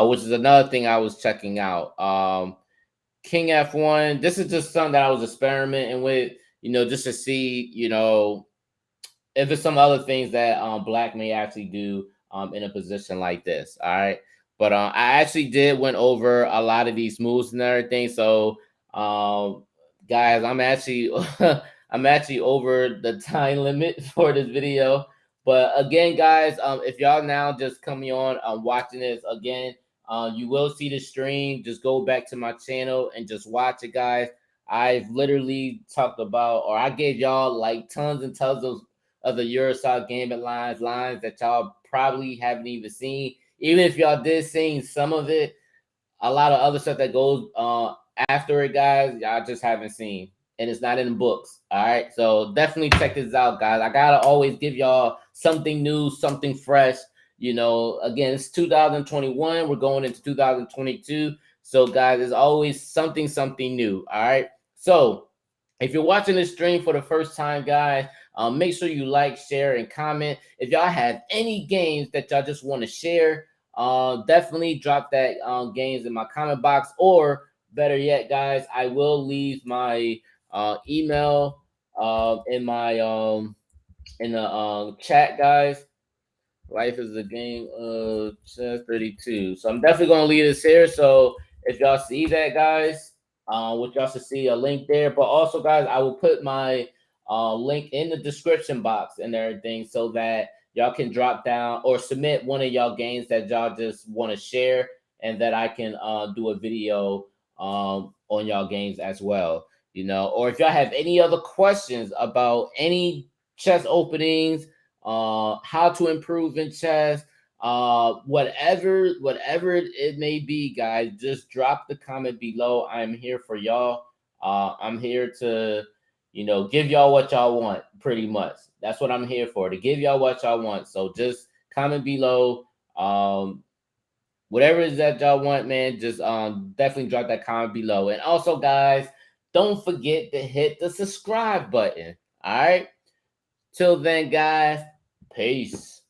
which is another thing I was checking out. King F1. This is just something that I was experimenting with, just to see, if there's some other things that Black may actually do in a position like this. All right. But I actually did went over a lot of these moves and everything. So guys, I'm actually I'm actually over the time limit for this video. But again, guys, if y'all now just coming on watching this again, you will see the stream. Just go back to my channel and just watch it, guys. I've literally talked about, or I gave y'all like tons and tons of the Urusov Gambit lines that y'all probably haven't even seen. Even if y'all did see some of it, a lot of other stuff that goes after it, guys, y'all just haven't seen. And it's not in the books. All right. So definitely check this out, guys. I gotta always give y'all something new, something fresh. Again, it's 2021. We're going into 2022. So, guys, there's always something new. All right. So if you're watching this stream for the first time, guys, make sure you like, share, and comment. If y'all have any games that y'all just want to share, definitely drop that games in my comment box. Or better yet, guys, I will leave my email in the chat, guys. Life is a game of chess 32. So I'm definitely gonna leave this here. So if y'all see that, guys, which y'all should see a link there. But also, guys, I will put my link in the description box and everything so that y'all can drop down or submit one of y'all games that y'all just want to share, and that I can do a video on y'all games as well. Or if y'all have any other questions about any chess openings, how to improve in chess, whatever it may be, guys, just drop the comment below. I'm here for y'all. I'm here to, give y'all what y'all want. Pretty much, that's what I'm here for, to give y'all what y'all want. So just comment below. Whatever it is that y'all want, man, just definitely drop that comment below. And also, guys, don't forget to hit the subscribe button. All right. Till then, guys, peace.